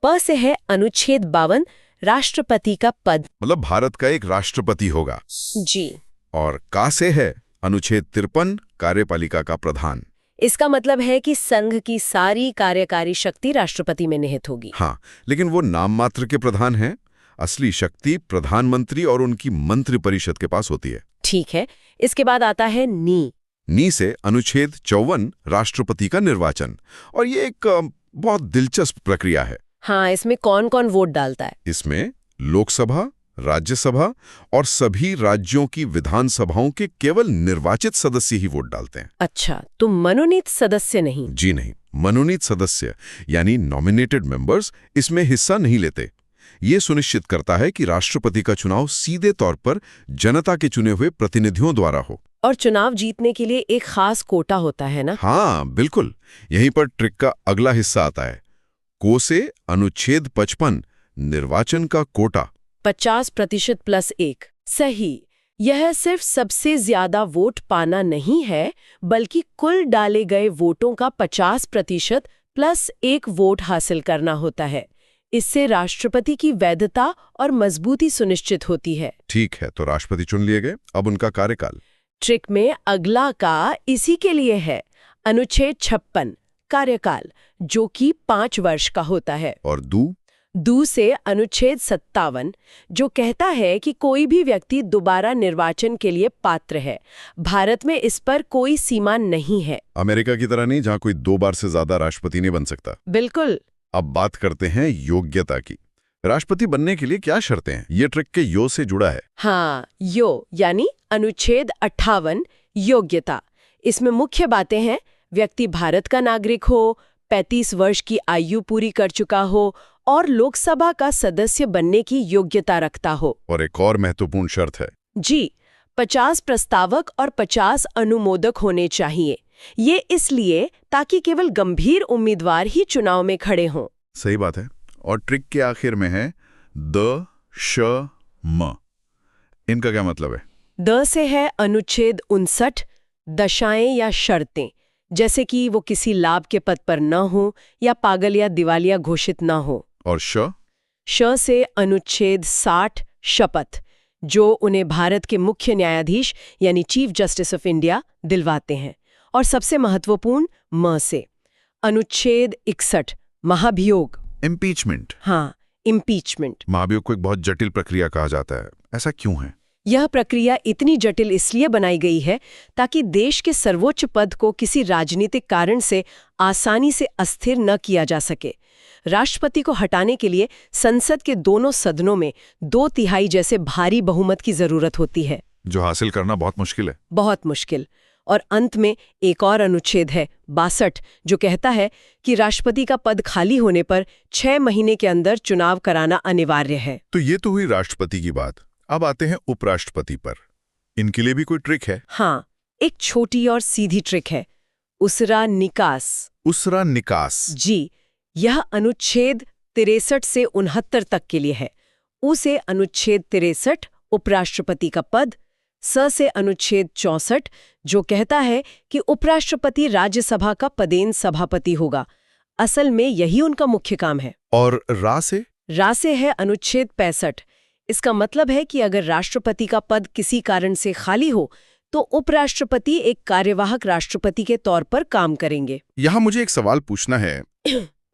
प से है अनुच्छेद 52, राष्ट्रपति का पद, मतलब भारत का एक राष्ट्रपति होगा जी। और का से है अनुच्छेद 53, कार्यपालिका का प्रधान। इसका मतलब है कि संघ की सारी कार्यकारी शक्ति राष्ट्रपति में निहित होगी। हाँ, लेकिन वो नाम मात्र के प्रधान हैं। असली शक्ति प्रधानमंत्री और उनकी मंत्री परिषद के पास होती है। ठीक है, इसके बाद आता है नी से अनुच्छेद 54, राष्ट्रपति का निर्वाचन। और ये एक बहुत दिलचस्प प्रक्रिया है। हाँ, इसमें कौन कौन वोट डालता है? इसमें लोकसभा, राज्यसभा और सभी राज्यों की विधानसभाओं के केवल निर्वाचित सदस्य ही वोट डालते हैं। अच्छा, तो मनोनीत सदस्य नहीं? जी नहीं, मनोनीत सदस्य यानी नॉमिनेटेड मेंबर्स इसमें हिस्सा नहीं लेते। ये सुनिश्चित करता है कि राष्ट्रपति का चुनाव सीधे तौर पर जनता के चुने हुए प्रतिनिधियों द्वारा हो। और चुनाव जीतने के लिए एक खास कोटा होता है ना? हाँ बिल्कुल, यहीं पर ट्रिक का अगला हिस्सा आता है। को से अनुच्छेद 55, निर्वाचन का कोटा। 50% + 1। सही। यह सिर्फ सबसे ज्यादा वोट पाना नहीं है, बल्कि कुल डाले गए वोटों का 50% + 1 वोट हासिल करना होता है। इससे राष्ट्रपति की वैधता और मजबूती सुनिश्चित होती है। ठीक है, तो राष्ट्रपति चुन लिए गए, अब उनका कार्यकाल। ट्रिक में अगला का इसी के लिए है, अनुच्छेद 56, कार्यकाल, जो कि 5 वर्ष का होता है। और दू से अनुच्छेद 57, जो कहता है कि कोई भी व्यक्ति दोबारा निर्वाचन के लिए पात्र है। भारत में इस पर कोई सीमा नहीं है। अमेरिका की तरह नहीं, जहां कोई 2 बार से ज्यादा राष्ट्रपति नहीं बन सकता। बिल्कुल। अब बात करते हैं योग्यता की। राष्ट्रपति बनने के लिए क्या शर्तें हैं? ये ट्रिक के यो से जुड़ा है। हाँ, यो यानी अनुच्छेद 58, योग्यता। इसमें मुख्य बातें हैं, व्यक्ति भारत का नागरिक हो, 35 वर्ष की आयु पूरी कर चुका हो और लोकसभा का सदस्य बनने की योग्यता रखता हो। और एक और महत्वपूर्ण शर्त है जी, 50 प्रस्तावक और 50 अनुमोदक होने चाहिए। ये इसलिए ताकि केवल गंभीर उम्मीदवार ही चुनाव में खड़े हों। सही बात है। और ट्रिक के आखिर में है द श म। इनका क्या मतलब है? द से है अनुच्छेद 59, दशाएं या शर्तें, जैसे कि वो किसी लाभ के पद पर न हो या पागल या दिवालिया घोषित न हो। और श से अनुच्छेद 60, शपथ, जो उन्हें भारत के मुख्य न्यायाधीश यानी चीफ जस्टिस ऑफ इंडिया दिलवाते हैं। और सबसे महत्वपूर्ण म से अनुच्छेद 61, महाभियोग, इम्पीचमेंट। हाँ, इम्पीचमेंट। महाभियोग को एक बहुत जटिल प्रक्रिया कहा जाता है, ऐसा क्यों है? यह प्रक्रिया इतनी जटिल इसलिए बनाई गई है ताकि देश के सर्वोच्च पद को किसी राजनीतिक कारण से आसानी से अस्थिर न किया जा सके। राष्ट्रपति को हटाने के लिए संसद के दोनों सदनों में 2/3 जैसे भारी बहुमत की जरूरत होती है, जो हासिल करना बहुत मुश्किल है। बहुत मुश्किल। और अंत में एक और अनुच्छेद है 62, जो कहता है कि राष्ट्रपति का पद खाली होने पर 6 महीने के अंदर चुनाव कराना अनिवार्य है। तो ये तो हुई राष्ट्रपति की बात। अब आते हैं उपराष्ट्रपति पर। इनके लिए भी कोई ट्रिक है? हाँ, एक छोटी और सीधी ट्रिक है, उसरा निकास। उसरा निकास। जी, यह अनुच्छेद 63 से 69 तक के लिए है। उ से अनुच्छेद 63, उपराष्ट्रपति का पद। स से अनुच्छेद 64, जो कहता है कि उपराष्ट्रपति राज्यसभा का पदेन सभापति होगा। असल में यही उनका मुख्य काम है। और रा से? रा से है अनुच्छेद 65, इसका मतलब है कि अगर राष्ट्रपति का पद किसी कारण से खाली हो तो उपराष्ट्रपति एक कार्यवाहक राष्ट्रपति के तौर पर काम करेंगे। यहाँ मुझे एक सवाल पूछना है,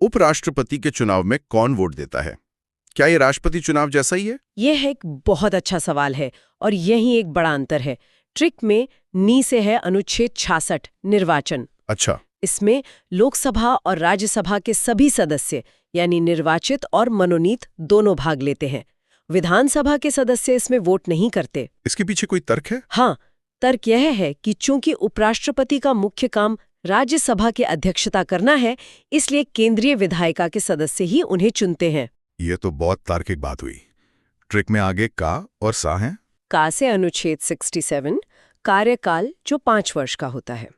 उपराष्ट्रपति के चुनाव में कौन वोट देता है? क्या ये राष्ट्रपति चुनाव जैसा ही है? यह एक बहुत अच्छा सवाल है और यही एक बड़ा अंतर है। ट्रिक में नी से है अनुच्छेद 66 निर्वाचन। अच्छा। इसमें लोकसभा और राज्यसभा के सभी सदस्य यानी निर्वाचित और मनोनीत दोनों भाग लेते हैं। विधानसभा के सदस्य इसमें वोट नहीं करते। इसके पीछे कोई तर्क है? हाँ, तर्क यह है कि चूंकि उपराष्ट्रपति का मुख्य काम राज्यसभा की अध्यक्षता करना है, इसलिए केंद्रीय विधायिका के सदस्य ही उन्हें चुनते हैं। ये तो बहुत तार्किक बात हुई। ट्रिक में आगे का और सा है। का से अनुच्छेद 67 कार्यकाल जो 5 वर्ष का होता है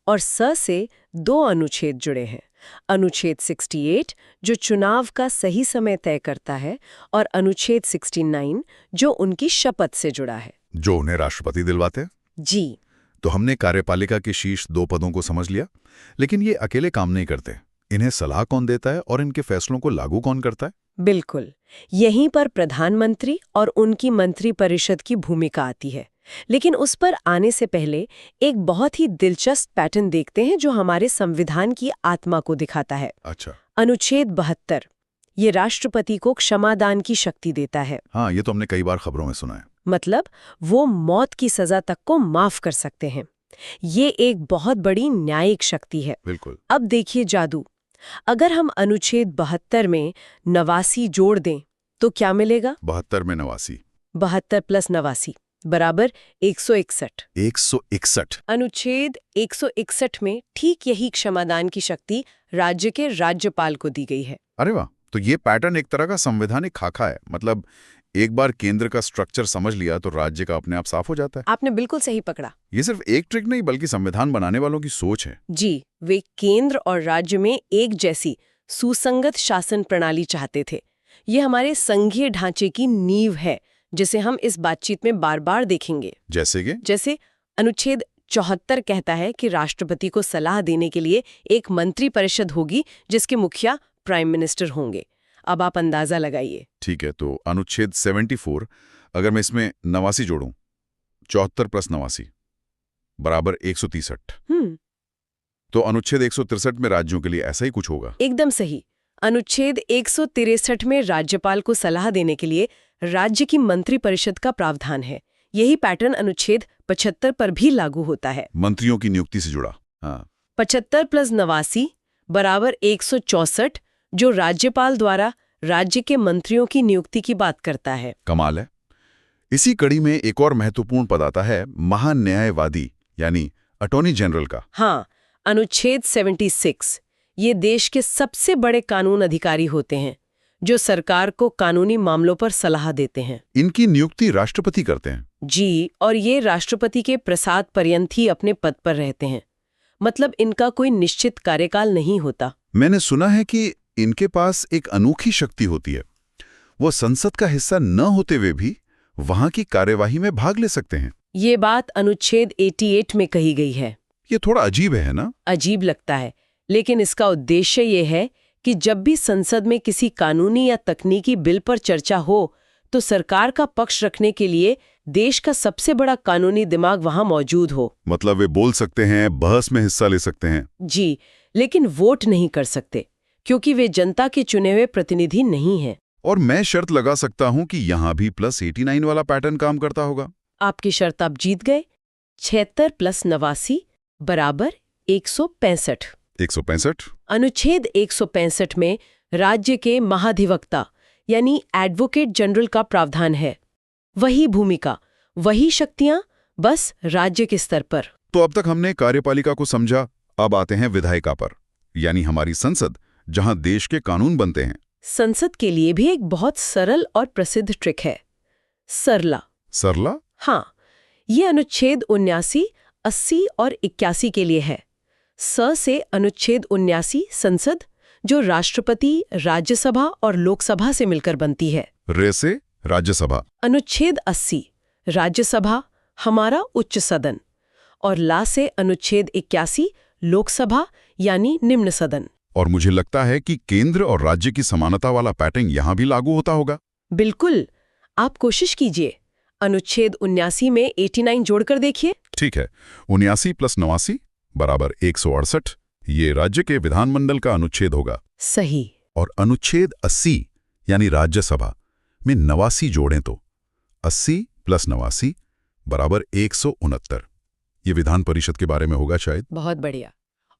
और स से 2 अनुच्छेद जुड़े हैं। अनुच्छेद 68 जो चुनाव का सही समय तय करता है और अनुच्छेद 69 जो उनकी शपथ से जुड़ा है, जो उन्हें राष्ट्रपति दिलवाते हैं। जी। तो हमने कार्यपालिका के शीर्ष 2 पदों को समझ लिया, लेकिन ये अकेले काम नहीं करते। इन्हें सलाह कौन देता है और इनके फैसलों को लागू कौन करता है? बिल्कुल, यहीं पर प्रधानमंत्री और उनकी मंत्रिपरिषद की भूमिका आती है। लेकिन उस पर आने से पहले एक बहुत ही दिलचस्प पैटर्न देखते हैं जो हमारे संविधान की आत्मा को दिखाता है। अच्छा। अनुच्छेद 72 ये राष्ट्रपति को क्षमादान की शक्ति देता है। हाँ, ये तो हमने कई बार खबरों में सुना है। मतलब वो मौत की सजा तक को माफ कर सकते हैं। ये एक बहुत बड़ी न्यायिक शक्ति है। बिल्कुल। अब देखिए जादू। अगर हम अनुच्छेद 72 में 89 जोड़ दें तो क्या मिलेगा? 72 में 89। 72 प्लस 89 बराबर 161। 161। अनुच्छेद 161 में ठीक यही क्षमादान की शक्ति राज्य के राज्यपाल को दी गई है। अरे वाह, तो ये पैटर्न एक तरह का संवैधानिक खाका है। मतलब एक बार केंद्र का स्ट्रक्चर समझ लिया तो राज्य का अपने आप साफ हो जाता है। आपने बिल्कुल सही पकड़ा। ये सिर्फ एक ट्रिक नहीं बल्कि संविधान बनाने वालों की सोच है। जी, वे केंद्र और राज्य में एक जैसी सुसंगत शासन प्रणाली चाहते थे। ये हमारे संघीय ढांचे की नींव है, जिसे हम इस बातचीत में बार बार देखेंगे। जैसे अनुच्छेद 74 कहता है कि राष्ट्रपति को सलाह देने के लिए एक मंत्रिपरिषद होगी जिसके मुखिया प्राइम मिनिस्टर होंगे। अब आप अंदाजा लगाइए। ठीक है, तो अनुच्छेद 74 अगर मैं इसमें 89 जोड़ूं, 74 प्लस 89 बराबर 163। तो अनुच्छेद 163 में राज्यों के लिए ऐसा ही कुछ होगा। एकदम सही। अनुच्छेद 163 में राज्यपाल को सलाह देने के लिए राज्य की मंत्रिपरिषद का प्रावधान है। यही पैटर्न अनुच्छेद 75 पर भी लागू होता है। मंत्रियों की नियुक्ति से जुड़ा। हाँ। 75 प्लस 89 बराबर 164 जो राज्यपाल द्वारा राज्य के मंत्रियों की नियुक्ति की बात करता है। कमाल है। इसी कड़ी में एक और महत्वपूर्ण पद आता है महान्यायवादी यानी अटॉर्नी जनरल का। हाँ, अनुच्छेद 76 ये देश के सबसे बड़े कानून अधिकारी होते हैं जो सरकार को कानूनी मामलों पर सलाह देते हैं। इनकी नियुक्ति राष्ट्रपति करते हैं। जी, और ये राष्ट्रपति के प्रसाद पर्यंत ही अपने पद पर रहते हैं। मतलब इनका कोई निश्चित कार्यकाल नहीं होता। मैंने सुना है कि इनके पास एक अनोखी शक्ति होती है। वो संसद का हिस्सा न होते हुए भी वहां की कार्यवाही में भाग ले सकते हैं। ये बात अनुच्छेद 88 में कही गई है। ये थोड़ा अजीब है ना? अजीब लगता है, लेकिन इसका उद्देश्य ये है कि जब भी संसद में किसी कानूनी या तकनीकी बिल पर चर्चा हो तो सरकार का पक्ष रखने के लिए देश का सबसे बड़ा कानूनी दिमाग वहां मौजूद हो। मतलब वे बोल सकते हैं, बहस में हिस्सा ले सकते हैं। जी, लेकिन वोट नहीं कर सकते क्योंकि वे जनता के चुने हुए प्रतिनिधि नहीं हैं। और मैं शर्त लगा सकता हूं कि यहां भी प्लस 89 वाला पैटर्न काम करता होगा। आपकी शर्त आप जीत गए। 76 प्लस 89 बराबर 165। 165। अनुच्छेद 165 में राज्य के महाधिवक्ता यानी एडवोकेट जनरल का प्रावधान है। वही भूमिका, वही शक्तियां, बस राज्य के स्तर पर। तो अब तक हमने कार्यपालिका को समझा, अब आते हैं विधायिका पर, यानी हमारी संसद, जहां देश के कानून बनते हैं। संसद के लिए भी एक बहुत सरल और प्रसिद्ध ट्रिक है, सरला। सरला? हाँ, ये अनुच्छेद 79, 80 और 81 के लिए है। स से अनुच्छेद 79 संसद जो राष्ट्रपति, राज्यसभा और लोकसभा से मिलकर बनती है। रे से राज्यसभा। अनुच्छेद 80 राज्यसभा, हमारा उच्च सदन। और ला से अनुच्छेद 81 लोकसभा यानी निम्न सदन। और मुझे लगता है कि केंद्र और राज्य की समानता वाला पैटर्न यहां भी लागू होता होगा। बिल्कुल। आप कोशिश कीजिए, अनुच्छेद 79 में 89 जोड़कर देखिए। ठीक है, 79 + 89 बराबर 168। ये राज्य के विधानमंडल का अनुच्छेद होगा। सही। और अनुच्छेद 80 यानी राज्यसभा में 89 जोड़ें तो 80 + 89 बराबर 169। ये विधान परिषद के बारे में होगा शायद। बहुत बढ़िया।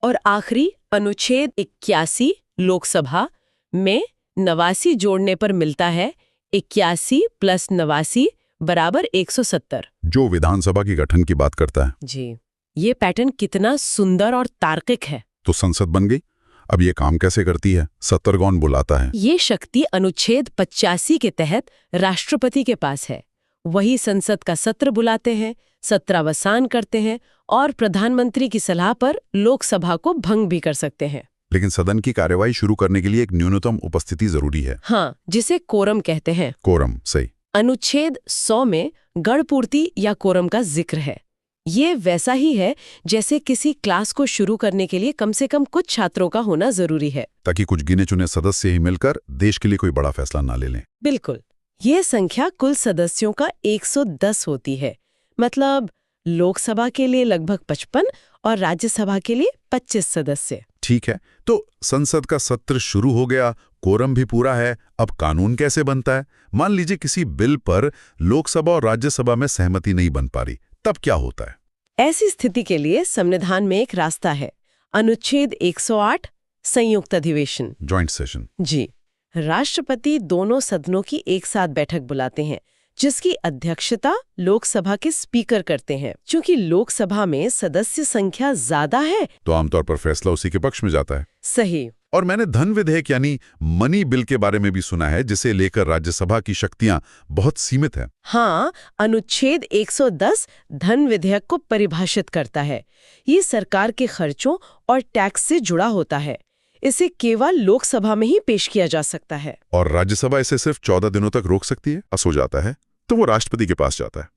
और आखिरी अनुच्छेद 81 लोकसभा में 89 जोड़ने पर मिलता है 81 + 89 बराबर 170, जो विधानसभा की गठन की बात करता है। जी, ये पैटर्न कितना सुंदर और तार्किक है। तो संसद बन गई। अब ये काम कैसे करती है? सत्तर कौन बुलाता है? ये शक्ति अनुच्छेद 85 के तहत राष्ट्रपति के पास है। वही संसद का सत्र बुलाते हैं, सत्रावसान करते हैं और प्रधानमंत्री की सलाह पर लोकसभा को भंग भी कर सकते हैं। लेकिन सदन की कार्यवाही शुरू करने के लिए एक न्यूनतम उपस्थिति जरूरी है। हाँ, जिसे कोरम कहते हैं। कोरम, सही। अनुच्छेद 100 में गणपूर्ति या कोरम का जिक्र है। ये वैसा ही है जैसे किसी क्लास को शुरू करने के लिए कम से कम कुछ छात्रों का होना जरूरी है, ताकि कुछ गिने चुने सदस्य ही मिलकर देश के लिए कोई बड़ा फैसला ना ले लें। बिल्कुल। ये संख्या कुल सदस्यों का 110 होती है। मतलब लोकसभा के लिए लगभग 55 और राज्यसभा के लिए 25 सदस्य। ठीक है, तो संसद का सत्र शुरू हो गया, कोरम भी पूरा है। अब कानून कैसे बनता है? मान लीजिए किसी बिल पर लोकसभा और राज्यसभा में सहमति नहीं बन पा रही, तब क्या होता है? ऐसी स्थिति के लिए संविधान में एक रास्ता है। अनुच्छेद 108 संयुक्त अधिवेशन, जॉइंट सेशन। जी, राष्ट्रपति दोनों सदनों की एक साथ बैठक बुलाते हैं, जिसकी अध्यक्षता लोकसभा के स्पीकर करते हैं। क्योंकि लोकसभा में सदस्य संख्या ज्यादा है, तो आमतौर पर फैसला उसी के पक्ष में जाता है। सही। और मैंने धन विधेयक यानी मनी बिल के बारे में भी सुना है, जिसे लेकर राज्यसभा की शक्तियां बहुत सीमित हैं। हाँ, अनुच्छेद 110 धन विधेयक को परिभाषित करता है। ये सरकार के खर्चों और टैक्स से जुड़ा होता है। इसे केवल लोकसभा में ही पेश किया जा सकता है। और राज्यसभा इसे सिर्फ 14 दिनों तक रोक सकती है। पास हो जाता है तो वो राष्ट्रपति के पास जाता है।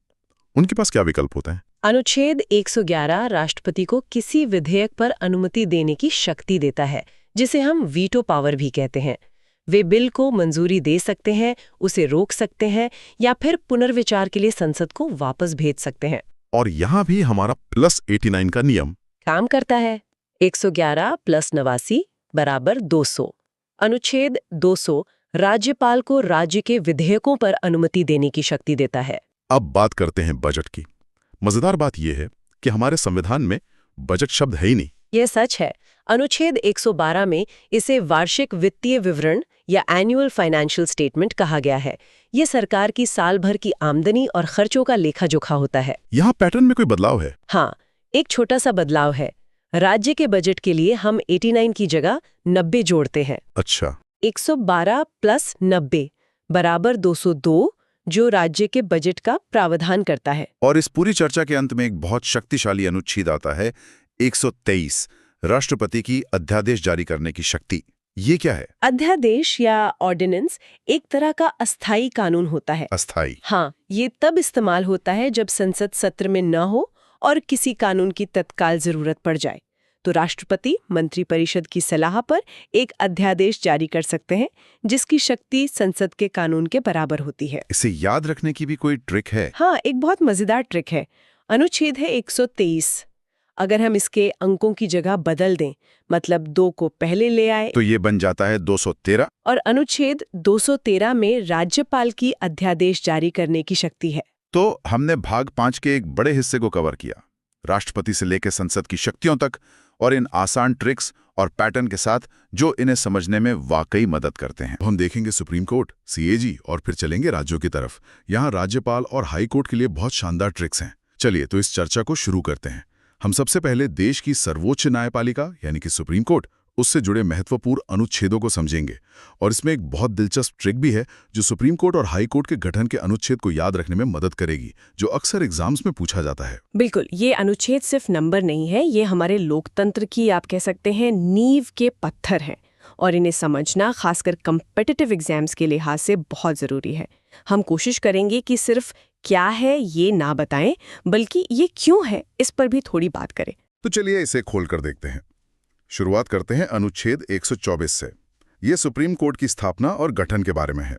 उनके पास क्या विकल्प होते हैं? अनुच्छेद 111 राष्ट्रपति को किसी विधेयक पर अनुमति देने की शक्ति देता है, जिसे हम वीटो पावर भी कहते हैं। वे बिल को मंजूरी दे सकते हैं, उसे रोक सकते हैं या फिर पुनर्विचार के लिए संसद को वापस भेज सकते हैं। और यहाँ भी हमारा +89 का नियम काम करता है। 111 + 89 बराबर 200। अनुच्छेद 200 राज्यपाल को राज्य के विधेयकों पर अनुमति देने की शक्ति देता है। अब बात करते हैं बजट की। मजेदार बात यह है कि हमारे संविधान में बजट शब्द है ही नहीं। यह सच है। अनुच्छेद 112 में इसे वार्षिक वित्तीय विवरण या एनुअल फाइनेंशियल स्टेटमेंट कहा गया है। यह सरकार की साल भर की आमदनी और खर्चों का लेखा जोखा होता है। यहाँ पैटर्न में कोई बदलाव है? हाँ, एक छोटा सा बदलाव है। राज्य के बजट के लिए हम 89 की जगह 90 जोड़ते हैं। अच्छा। 112 + 90 बराबर 202, जो राज्य के बजट का प्रावधान करता है। और इस पूरी चर्चा के अंत में एक बहुत शक्तिशाली अनुच्छेद आता है, 123, राष्ट्रपति की अध्यादेश जारी करने की शक्ति। ये क्या है? अध्यादेश या ऑर्डिनेंस एक तरह का अस्थायी कानून होता है। अस्थायी? हाँ, ये तब इस्तेमाल होता है जब संसद सत्र में न हो और किसी कानून की तत्काल जरूरत पड़ जाए। तो राष्ट्रपति मंत्रिपरिषद की सलाह पर एक अध्यादेश जारी कर सकते हैं, जिसकी शक्ति संसद के कानून के बराबर होती है। इसे याद रखने की भी कोई ट्रिक है? हाँ, एक बहुत मजेदार ट्रिक है। अनुच्छेद है 123। अगर हम इसके अंकों की जगह बदल दें, मतलब 2 को पहले ले आए, तो ये बन जाता है 213। और अनुच्छेद 213 में राज्यपाल की अध्यादेश जारी करने की शक्ति है। तो हमने भाग 5 के एक बड़े हिस्से को कवर किया, राष्ट्रपति से लेकर संसद की शक्तियों तक, और इन आसान ट्रिक्स और पैटर्न के साथ जो इन्हें समझने में वाकई मदद करते हैं। हम देखेंगे सुप्रीम कोर्ट, सीएजी और फिर चलेंगे राज्यों की तरफ। यहाँ राज्यपाल और हाई कोर्ट के लिए बहुत शानदार ट्रिक्स हैं। चलिए तो इस चर्चा को शुरू करते हैं। हम सबसे पहले देश की सर्वोच्च न्यायपालिका यानी कि सुप्रीम कोर्ट, उससे जुड़े महत्वपूर्ण अनुच्छेदों को समझेंगे। और इसमें एक बहुत दिलचस्प ट्रिक भी है जो सुप्रीम कोर्ट और हाई कोर्ट के गठन के अनुच्छेद को याद रखने में मदद करेगी, जो अक्सर एग्जाम्स में पूछा जाता है। बिल्कुल, ये अनुच्छेद सिर्फ नंबर नहीं है, ये हमारे लोकतंत्र की, आप कह सकते हैं, नींव के पत्थर हैं। और इन्हें समझना खासकर कम्पिटिटिव एग्जाम्स के लिहाज से बहुत ज़रूरी है। हम कोशिश करेंगे कि सिर्फ क्या है ये ना बताएं, बल्कि ये क्यों है इस पर भी थोड़ी बात करें। तो चलिए इसे खोलकर देखते हैं। शुरुआत करते हैं अनुच्छेद 124 से। ये सुप्रीम कोर्ट की स्थापना और गठन के बारे में है।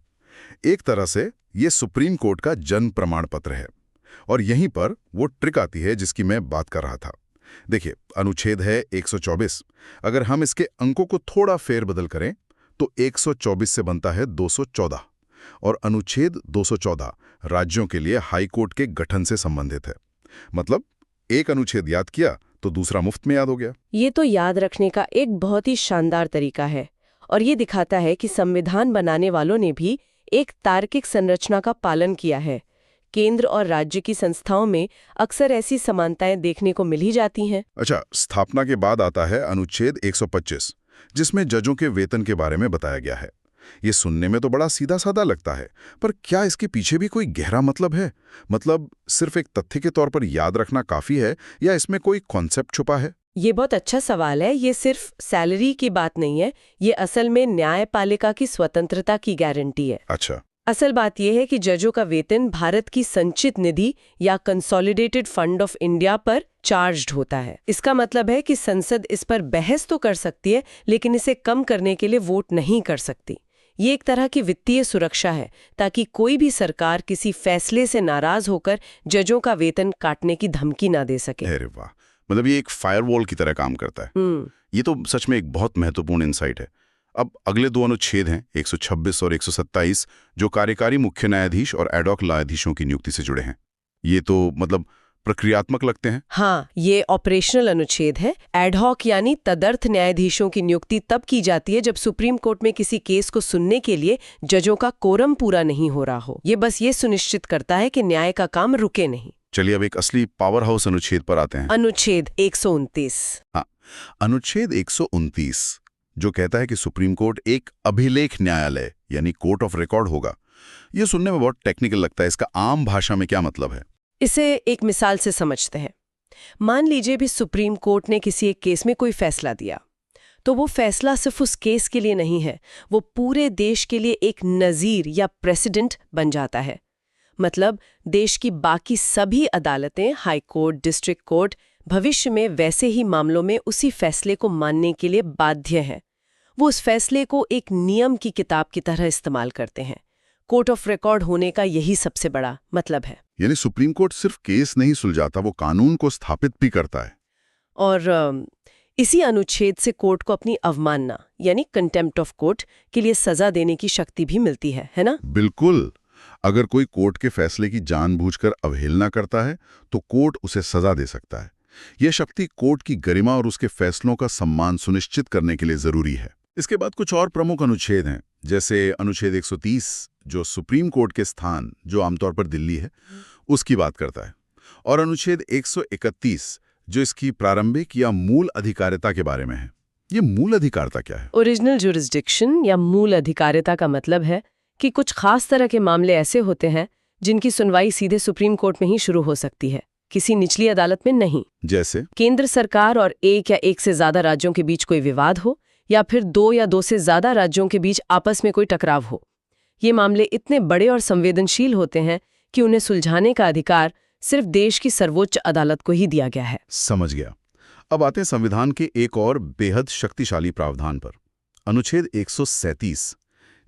एक तरह से ये सुप्रीम कोर्ट का जन्म प्रमाण पत्र है। और यहीं पर वो ट्रिक आती है जिसकी मैं बात कर रहा था। देखिए, अनुच्छेद है 124। अगर हम इसके अंकों को थोड़ा फेरबदल करें तो 124 से बनता है 214, और अनुच्छेद 214 राज्यों के लिए हाई कोर्ट के गठन से संबंधित है। मतलब एक अनुच्छेद याद किया तो दूसरा मुफ्त में याद हो गया। ये तो याद रखने का एक बहुत ही शानदार तरीका है, और ये दिखाता है कि संविधान बनाने वालों ने भी एक तार्किक संरचना का पालन किया है। केंद्र और राज्य की संस्थाओं में अक्सर ऐसी समानताएं देखने को मिल ही जाती हैं। अच्छा, स्थापना के बाद आता है अनुच्छेद 125, जिसमें जजों के वेतन के बारे में बताया गया है। ये सुनने में तो बड़ा सीधा साधा लगता है, पर क्या इसके पीछे भी कोई गहरा मतलब है? मतलब सिर्फ एक तथ्य के तौर पर याद रखना काफी है, या इसमें कोई कॉन्सेप्ट छुपा है? ये बहुत अच्छा सवाल है। ये सिर्फ सैलरी की बात नहीं है, ये असल में न्यायपालिका की स्वतंत्रता की गारंटी है। अच्छा। असल बात यह है कि जजों का वेतन भारत की संचित निधि या कंसोलिडेटेड फंड ऑफ इंडिया पर चार्ज्ड होता है। इसका मतलब है कि संसद इस पर बहस तो कर सकती है, लेकिन इसे कम करने के लिए वोट नहीं कर सकती। ये एक तरह की वित्तीय सुरक्षा है, ताकि कोई भी सरकार किसी फैसले से नाराज होकर जजों का वेतन काटने की धमकी ना दे सके। अरे वाह, मतलब ये एक फायरवॉल की तरह काम करता है। ये तो सच में एक बहुत महत्वपूर्ण इंसाइट है। अब अगले दो अनुच्छेद हैं 126 और 127, जो कार्यकारी मुख्य न्यायाधीश और एडॉक न्यायाधीशों की नियुक्ति से जुड़े हैं। ये तो मतलब प्रक्रियात्मक लगते हैं। हाँ, ये ऑपरेशनल अनुच्छेद है। एडहॉक यानी तदर्थ न्यायाधीशों की नियुक्ति तब की जाती है जब सुप्रीम कोर्ट में किसी केस को सुनने के लिए जजों का कोरम पूरा नहीं हो रहा हो। ये बस ये सुनिश्चित करता है कि न्याय का काम रुके नहीं। चलिए अब एक असली पावर हाउस अनुच्छेद पर आते हैं। अनुच्छेद 129। हाँ, अनुच्छेद 129 जो कहता है कि सुप्रीम कोर्ट एक अभिलेख न्यायालय यानी कोर्ट ऑफ रिकॉर्ड होगा। यह सुनने में बहुत टेक्निकल लगता है। इसका आम भाषा में क्या मतलब है? इसे एक मिसाल से समझते हैं। मान लीजिए भी सुप्रीम कोर्ट ने किसी एक केस में कोई फैसला दिया, तो वो फैसला सिर्फ उस केस के लिए नहीं है, वो पूरे देश के लिए एक नज़ीर या प्रेसिडेंट बन जाता है। मतलब देश की बाकी सभी अदालतें, हाई कोर्ट, डिस्ट्रिक्ट कोर्ट, भविष्य में वैसे ही मामलों में उसी फैसले को मानने के लिए बाध्य हैं। वो उस फैसले को एक नियम की किताब की तरह इस्तेमाल करते हैं। कोर्ट ऑफ रिकॉर्ड होने का यही सबसे बड़ा मतलब है। यानी सुप्रीम कोर्ट सिर्फ केस नहीं सुलझाता, वो कानून को स्थापित भी करता है। और इसी अनुच्छेद से कोर्ट को अपनी अवमानना यानी कंटेम्प्ट ऑफ कोर्ट के लिए सजा देने की शक्ति भी मिलती है ना? बिल्कुल। अगर कोई कोर्ट के फैसले की जानबूझकर अवहेलना करता है तो कोर्ट उसे सजा दे सकता है। यह शक्ति कोर्ट की गरिमा और उसके फैसलों का सम्मान सुनिश्चित करने के लिए जरूरी है। इसके बाद कुछ और प्रमुख अनुच्छेद हैं, जैसे अनुच्छेद 130 जो सुप्रीम कोर्ट के स्थान, जो आमतौर पर दिल्ली है, उसकी बात करता है, और अनुच्छेद 131 जो इसकी प्रारंभिक या मूल अधिकारिता के बारे में है। ये मूल अधिकारिता क्या है? ओरिजिनल जुरिस्डिक्शन या मूल अधिकारिता का मतलब है कि कुछ खास तरह के मामले ऐसे होते हैं जिनकी सुनवाई सीधे सुप्रीम कोर्ट में ही शुरू हो सकती है, किसी निचली अदालत में नहीं। जैसे केंद्र सरकार और एक या एक से ज्यादा राज्यों के बीच कोई विवाद हो, या फिर 2 या 2 से ज्यादा राज्यों के बीच आपस में कोई टकराव हो। ये मामले इतने बड़े और संवेदनशील होते हैं कि उन्हें सुलझाने का अधिकार सिर्फ देश की सर्वोच्च अदालत को ही दिया गया है। समझ गया। अब आते हैं संविधान के एक और बेहद शक्तिशाली प्रावधान पर। अनुच्छेद 137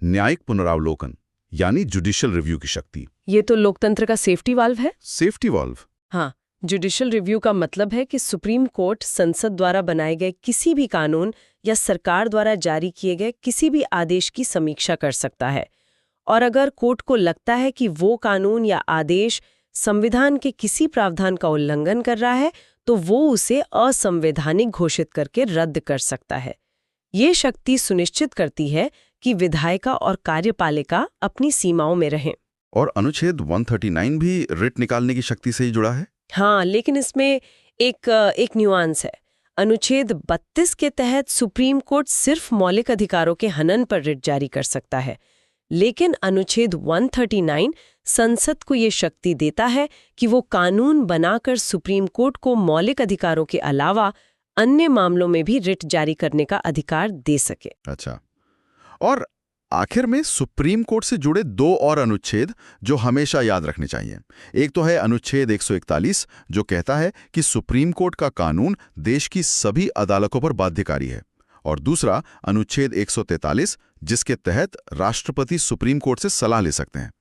न्यायिक पुनरावलोकन यानी जुडिशियल रिव्यू की शक्ति। ये तो लोकतंत्र का सेफ्टी वाल्व है। Safety valve? हाँ, जुडिशियल रिव्यू का मतलब है कि सुप्रीम कोर्ट संसद द्वारा बनाए गए किसी भी कानून या सरकार द्वारा जारी किए गए किसी भी आदेश की समीक्षा कर सकता है, और अगर कोर्ट को लगता है कि वो कानून या आदेश संविधान के किसी प्रावधान का उल्लंघन कर रहा है, तो वो उसे असंवैधानिक घोषित करके रद्द कर सकता है। ये शक्ति सुनिश्चित करती है कि विधायिका और कार्यपालिका अपनी सीमाओं में रहें। और अनुच्छेद 139 भी रिट निकालने की शक्ति से ही जुड़ा है। हाँ, लेकिन इसमें एक न्यूआंस है। अनुच्छेद 32 के तहत सुप्रीम कोर्ट सिर्फ मौलिक अधिकारों के हनन पर रिट जारी कर सकता है, लेकिन अनुच्छेद 139 संसद को ये शक्ति देता है कि वो कानून बनाकर सुप्रीम कोर्ट को मौलिक अधिकारों के अलावा अन्य मामलों में भी रिट जारी करने का अधिकार दे सके। अच्छा, और आखिर में सुप्रीम कोर्ट से जुड़े 2 और अनुच्छेद जो हमेशा याद रखने चाहिए। एक तो है अनुच्छेद 141 जो कहता है कि सुप्रीम कोर्ट का कानून देश की सभी अदालतों पर बाध्यकारी है, और दूसरा अनुच्छेद 143, जिसके तहत राष्ट्रपति सुप्रीम कोर्ट से सलाह ले सकते हैं।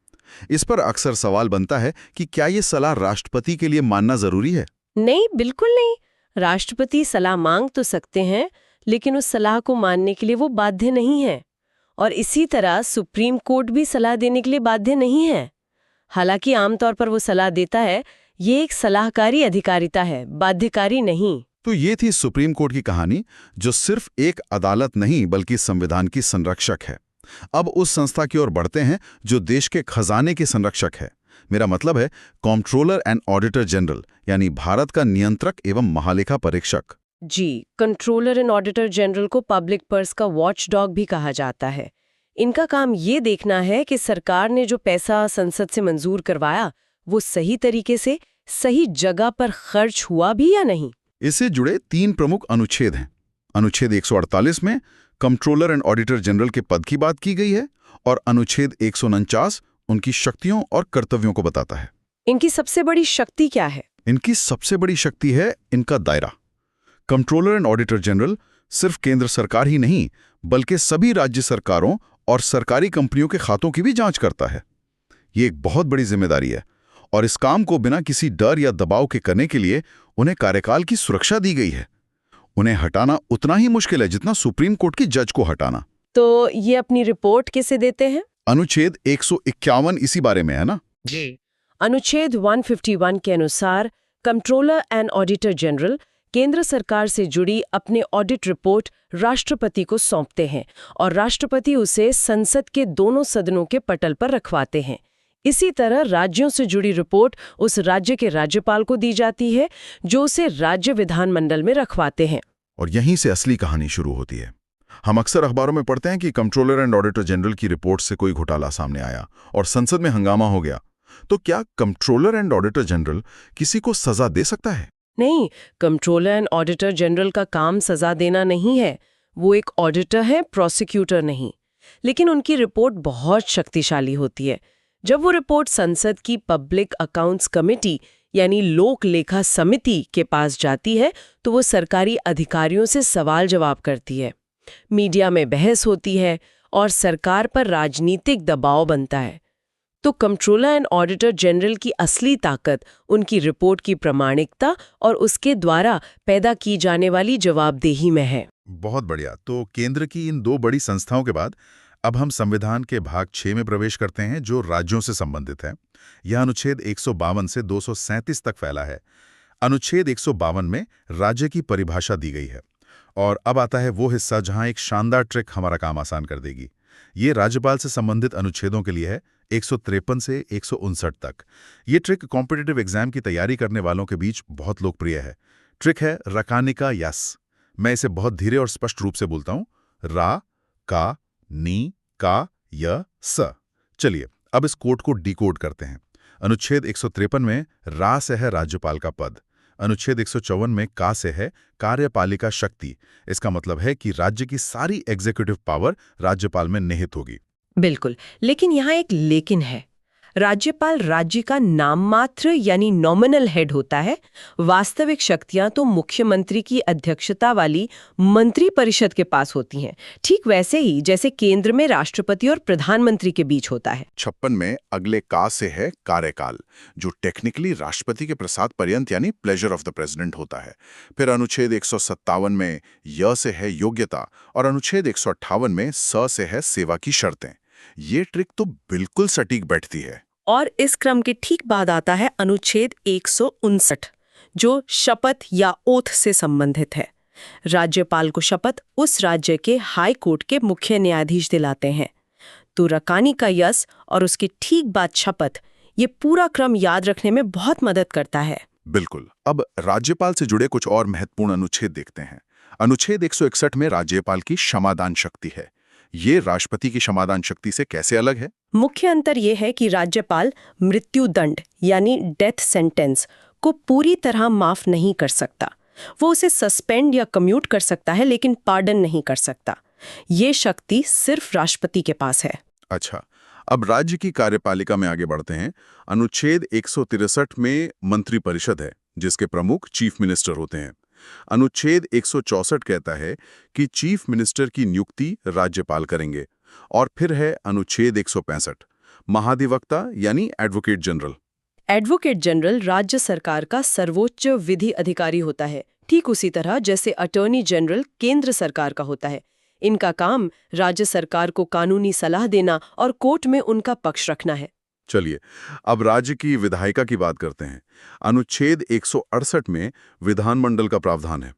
इस पर अक्सर सवाल बनता है कि क्या ये सलाह राष्ट्रपति के लिए मानना जरूरी है? नहीं, बिल्कुल नहीं। राष्ट्रपति सलाह मांग तो सकते हैं, लेकिन उस सलाह को मानने के लिए वो बाध्य नहीं है। और इसी तरह सुप्रीम कोर्ट भी सलाह देने के लिए बाध्य नहीं है। हालांकि आमतौर पर वो सलाह देता है, ये एक सलाहकारी अधिकारिता है, बाध्यकारी नहीं। तो ये थी सुप्रीम कोर्ट की कहानी, जो सिर्फ एक अदालत नहीं बल्कि संविधान की संरक्षक है। अब उस संस्था की ओर बढ़ते हैं जो देश के खजाने की संरक्षक है। मेरा मतलब है कंट्रोलर एंड ऑडिटर जनरल, यानी भारत का नियंत्रक एवं महालेखा परीक्षक। जी, कंट्रोलर एंड ऑडिटर जनरल को पब्लिक पर्स का वॉचडॉग भी कहा जाता है। इनका काम ये देखना है कि सरकार ने जो पैसा संसद से मंजूर करवाया, वो सही तरीके से सही जगह पर खर्च हुआ भी या नहीं। इससे जुड़े 3 प्रमुख अनुच्छेद हैं। अनुच्छेद 148 में कंट्रोलर एंड ऑडिटर जनरल के पद की बात की गई है, और अनुच्छेद 149 उनकी शक्तियों और कर्तव्यों को बताता है। इनकी सबसे बड़ी शक्ति क्या है? इनकी सबसे बड़ी शक्ति है इनका दायरा। कंट्रोलर एंड ऑडिटर जनरल सिर्फ केंद्र सरकार ही नहीं, बल्कि सभी राज्य सरकारों और सरकारी कंपनियों के खातों की भी जांच करता है। ये एक बहुत बड़ी जिम्मेदारी है, और इस काम को बिना किसी डर या दबाव के करने के लिए उन्हें कार्यकाल की सुरक्षा दी गई है। उन्हें हटाना उतना ही मुश्किल है जितना सुप्रीम कोर्ट की जज को हटाना। तो ये अपनी रिपोर्ट किसे देते हैं? अनुच्छेद 151 इसी बारे में है ना? जी। अनुच्छेद 151 के अनुसार कंट्रोलर एंड ऑडिटर जनरल केंद्र सरकार से जुड़ी अपनी ऑडिट रिपोर्ट राष्ट्रपति को सौंपते हैं, और राष्ट्रपति उसे संसद के दोनों सदनों के पटल पर रखवाते हैं। इसी तरह राज्यों से जुड़ी रिपोर्ट उस राज्य के राज्यपाल को दी जाती है, जो उसे राज्य विधानमंडल में रखवाते हैं। और यहीं से असली कहानी शुरू होती है। हम अक्सर अखबारों में पढ़ते हैं कि कंट्रोलर एंड ऑडिटर जनरल की रिपोर्ट से कोई घोटाला सामने आया और संसद में हंगामा हो गया। तो क्या कंट्रोलर एंड ऑडिटर जनरल किसी को सजा दे सकता है? नहीं, कंट्रोलर एंड ऑडिटर जनरल का काम सजा देना नहीं है। वो एक ऑडिटर है, प्रोसिक्यूटर नहीं। लेकिन उनकी रिपोर्ट बहुत शक्तिशाली होती है। जब वो रिपोर्ट संसद की पब्लिक अकाउंट्स कमेटी यानी लोक लेखा समिति के पास जाती है, तो वो सरकारी अधिकारियों से सवाल जवाब करती है, मीडिया में बहस होती है और सरकार पर राजनीतिक दबाव बनता है। तो कंट्रोलर एंड ऑडिटर जनरल की असली ताकत उनकी रिपोर्ट की प्रामाणिकता और उसके द्वारा पैदा की जाने वाली जवाबदेही में है। बहुत बढ़िया। तो केंद्र की इन 2 बड़ी संस्थाओं के बाद अब हम संविधान के भाग 6 में प्रवेश करते हैं, जो राज्यों से संबंधित है। यह अनुच्छेद 152 से 237 तक फैला है। अनुच्छेद 152 में राज्य की परिभाषा दी गई है। और अब आता है वो हिस्सा जहां एक शानदार ट्रिक हमारा काम आसान कर देगी। ये राज्यपाल से संबंधित अनुच्छेदों के लिए है, 153 से 159 तक। ये ट्रिक कॉम्पिटिटिव एग्जाम की तैयारी करने वालों के बीच बहुत लोकप्रिय है। ट्रिक है रकानिका यस। मैं इसे बहुत धीरे और स्पष्ट रूप से बोलता हूं, रा का नी का य स। चलिए अब इस कोड को डिकोड करते हैं। अनुच्छेद 153 में रा से है राज्यपाल का पद। अनुच्छेद 154 में का से है कार्यपालिका शक्ति। इसका मतलब है कि राज्य की सारी एग्जीक्यूटिव पावर राज्यपाल में निहित होगी। बिल्कुल, लेकिन यहाँ एक लेकिन है। राज्यपाल राज्य का नाम मात्र यानी नॉमिनल हेड होता है। वास्तविक शक्तियां तो मुख्यमंत्री की अध्यक्षता वाली मंत्री परिषद के पास होती हैं, ठीक वैसे ही जैसे केंद्र में राष्ट्रपति और प्रधानमंत्री के बीच होता है। 56 में अगले का से है कार्यकाल, जो टेक्निकली राष्ट्रपति के प्रसाद पर्यंत यानी प्लेजर ऑफ द प्रेसिडेंट होता है। फिर अनुच्छेद 157 में य से है योग्यता, और अनुच्छेद 158 में स से है सेवा की शर्तें। ये ट्रिक तो बिल्कुल सटीक बैठती है। और इस क्रम के ठीक बाद आता है अनुच्छेद 159, जो शपथ या ओथ से संबंधित है। राज्यपाल को शपथ उस राज्य के हाई कोर्ट के मुख्य न्यायाधीश दिलाते हैं। तो रकानी का यस और उसके ठीक बाद शपथ, ये पूरा क्रम याद रखने में बहुत मदद करता है। बिल्कुल। अब राज्यपाल से जुड़े कुछ और महत्वपूर्ण अनुच्छेद देखते हैं। अनुच्छेद 161 में राज्यपाल की क्षमादान शक्ति है। ये राष्ट्रपति की क्षमादान शक्ति से कैसे अलग है? मुख्य अंतर यह है कि राज्यपाल मृत्युदंड यानी डेथ सेंटेंस को पूरी तरह माफ नहीं कर सकता। वो उसे सस्पेंड या कम्यूट कर सकता है, लेकिन पार्डन नहीं कर सकता। ये शक्ति सिर्फ राष्ट्रपति के पास है। अच्छा, अब राज्य की कार्यपालिका में आगे बढ़ते हैं। अनुच्छेद 163 में मंत्री परिषद है, जिसके प्रमुख चीफ मिनिस्टर होते हैं। अनुच्छेद 164 कहता है कि चीफ मिनिस्टर की नियुक्ति राज्यपाल करेंगे। और फिर है अनुच्छेद 165, महाधिवक्ता यानी एडवोकेट जनरल। एडवोकेट जनरल राज्य सरकार का सर्वोच्च विधि अधिकारी होता है, ठीक उसी तरह जैसे अटॉर्नी जनरल केंद्र सरकार का होता है। इनका काम राज्य सरकार को कानूनी सलाह देना और कोर्ट में उनका पक्ष रखना है। चलिए, अब राज्य की विधायिका की बात करते हैं। अनुच्छेद 168 में विधानमंडल का प्रावधान है।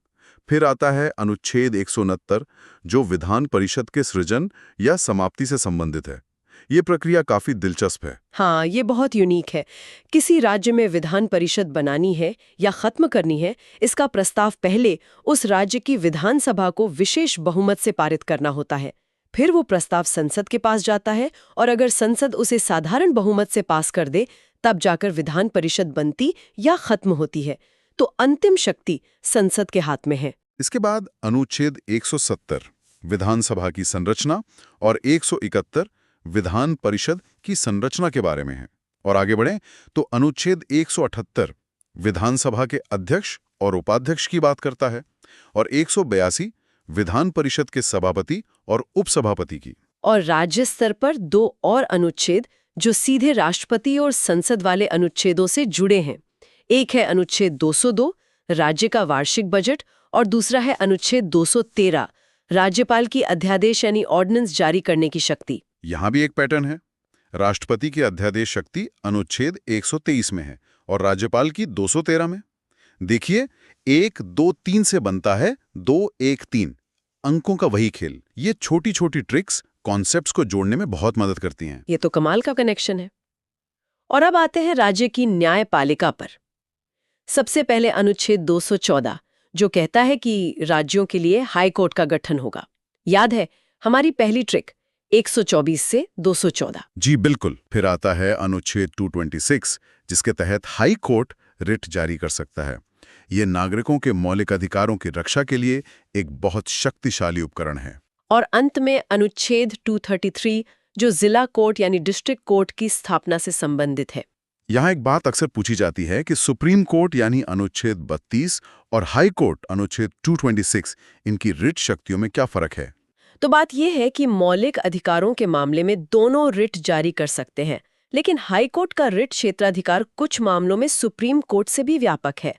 फिर आता है अनुच्छेद 169, जो विधान परिषद के सृजन या समाप्ति से संबंधित है। ये प्रक्रिया काफी दिलचस्प है। हाँ, ये बहुत यूनिक है। किसी राज्य में विधान परिषद बनानी है या खत्म करनी है, इसका प्रस्ताव पहले उस राज्य की विधानसभा को विशेष बहुमत से पारित करना होता है। फिर वो प्रस्ताव संसद के पास जाता है और अगर संसद उसे साधारण बहुमत से पास कर दे, तब जाकर विधान परिषद बनती या खत्म होती है। तो अंतिम शक्ति संसद के हाथ में है। इसके बाद अनुच्छेद 170 विधानसभा की संरचना और 171 विधान परिषद की संरचना के बारे में है। और आगे बढ़ें तो अनुच्छेद 178 विधानसभा के अध्यक्ष और उपाध्यक्ष की बात करता है और 182 विधान परिषद के सभापति और उपसभापति की। और राज्य स्तर पर 2 और अनुच्छेद जो सीधे राष्ट्रपति और संसद वाले अनुच्छेदों से जुड़े हैं। एक है अनुच्छेद 202 राज्य का वार्षिक बजट और दूसरा है अनुच्छेद 213 राज्यपाल की अध्यादेश यानी ऑर्डिनेंस जारी करने की शक्ति। यहां भी एक पैटर्न है। राष्ट्रपति की अध्यादेश शक्ति अनुच्छेद 123 में है और राज्यपाल की 213 में। देखिए, 1, 2, 3 से बनता है 2, 1, 3। अंकों का वही खेल। ये छोटी छोटी ट्रिक्स कॉन्सेप्ट्स को जोड़ने में बहुत मदद करती हैं। ये तो कमाल का कनेक्शन है। और अब आते हैं राज्य की न्यायपालिका पर। सबसे पहले अनुच्छेद 214 जो कहता है कि राज्यों के लिए हाई कोर्ट का गठन होगा। याद है हमारी पहली ट्रिक 124 से 214। जी बिल्कुल। फिर आता है अनुच्छेद 226 जिसके तहत हाई कोर्ट रिट जारी कर सकता है। ये नागरिकों के मौलिक अधिकारों की रक्षा के लिए एक बहुत शक्तिशाली उपकरण है। और अंत में अनुच्छेद 233 जो जिला कोर्ट यानी डिस्ट्रिक्ट कोर्ट की स्थापना से संबंधित है। यहाँ एक बात अक्सर पूछी जाती है कि सुप्रीम कोर्ट यानी अनुच्छेद 32 और हाई कोर्ट अनुच्छेद 226 इनकी रिट शक्तियों में क्या फर्क है? तो बात यह है कि मौलिक अधिकारों के मामले में दोनों रिट जारी कर सकते हैं, लेकिन हाई कोर्ट का रिट क्षेत्राधिकार कुछ मामलों में सुप्रीम कोर्ट से भी व्यापक है।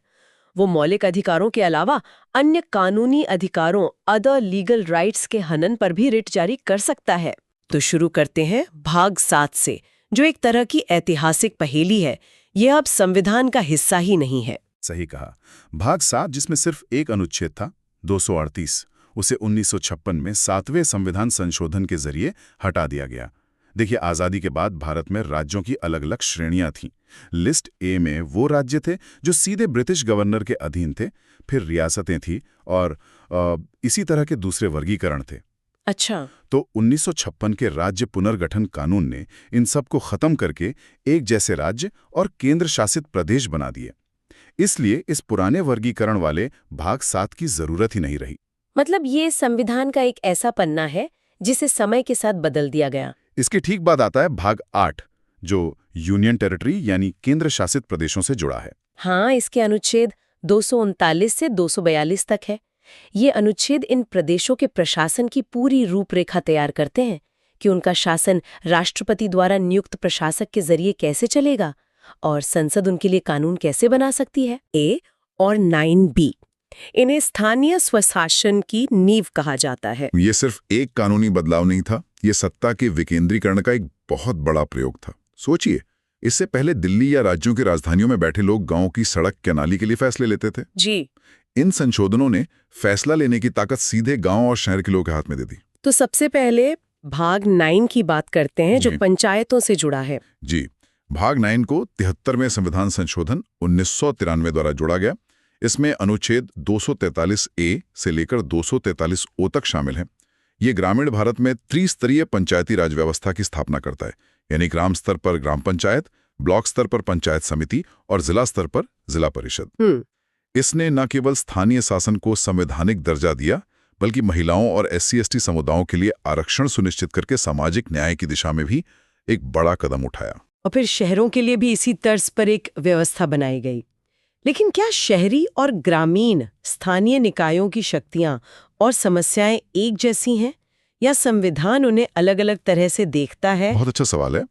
वो मौलिक अधिकारों के अलावा अन्य कानूनी अधिकारों अदर लीगल राइट्स के हनन पर भी रिट जारी कर सकता है। तो शुरू करते हैं भाग 7 से, जो एक तरह की ऐतिहासिक पहेली है। यह अब संविधान का हिस्सा ही नहीं है। सही कहा। भाग 7 जिसमें सिर्फ एक अनुच्छेद था 238, उसे 1956 में 7वें संविधान संशोधन के जरिए हटा दिया गया। देखिए, आज़ादी के बाद भारत में राज्यों की अलग अलग श्रेणियां थीं। लिस्ट ए में वो राज्य थे जो सीधे ब्रिटिश गवर्नर के अधीन थे, फिर रियासतें थीं और इसी तरह के दूसरे वर्गीकरण थे। अच्छा। तो 1956 के राज्य पुनर्गठन कानून ने इन सब को खत्म करके एक जैसे राज्य और केंद्र शासित प्रदेश बना दिए। इसलिए इस पुराने वर्गीकरण वाले भाग 7 की जरूरत ही नहीं रही। मतलब ये संविधान का एक ऐसा पन्ना है जिसे समय के साथ बदल दिया गया। इसके ठीक बाद आता है भाग 8 जो यूनियन टेरिटरी यानी केंद्र शासित प्रदेशों से जुड़ा है। हाँ, इसके अनुच्छेद 239 से 242 तक है। ये अनुच्छेद इन प्रदेशों के प्रशासन की पूरी रूपरेखा तैयार करते हैं कि उनका शासन राष्ट्रपति द्वारा नियुक्त प्रशासक के जरिए कैसे चलेगा और संसद उनके लिए कानून कैसे बना सकती है। ए और 9B इन्हें स्थानीय स्वशासन की नींव कहा जाता है। ये सिर्फ एक कानूनी बदलाव नहीं था, ये सत्ता के विकेंद्रीकरण का एक बहुत बड़ा प्रयोग था। सोचिए, इससे पहले दिल्ली या राज्यों की राजधानियों में बैठे लोग गांव की सड़क या नाली के लिए फैसले लेते थे। जी। इन संशोधनों ने फैसला लेने की ताकत सीधे गांव और शहर के लोगों के हाथ में दे दी। तो सबसे पहले भाग 9 की बात करते हैं जो पंचायतों से जुड़ा है। जी, भाग 9 को 73वें संविधान संशोधन 1993 द्वारा जोड़ा गया। इसमें अनुच्छेद 243A से लेकर 243O तक शामिल है। ये ग्रामीण भारत में त्रिस्तरीय पंचायती राज व्यवस्था की स्थापना करता है, यानी ग्राम स्तर पर ग्राम पंचायत, ब्लॉक स्तर पर पंचायत समिति और जिला स्तर पर जिला परिषद। इसने न केवल स्थानीय शासन को संवैधानिक दर्जा दिया, बल्कि महिलाओं और SC/ST समुदायों के लिए आरक्षण सुनिश्चित करके सामाजिक न्याय की दिशा में भी एक बड़ा कदम उठाया। और फिर शहरों के लिए भी इसी तर्ज पर एक व्यवस्था बनाई गई। लेकिन क्या शहरी और ग्रामीण स्थानीय निकायों की शक्तियां और समस्याएं एक जैसी हैं या संविधान उन्हें अलग-अलग तरह से देखता है? बहुत अच्छा सवाल है।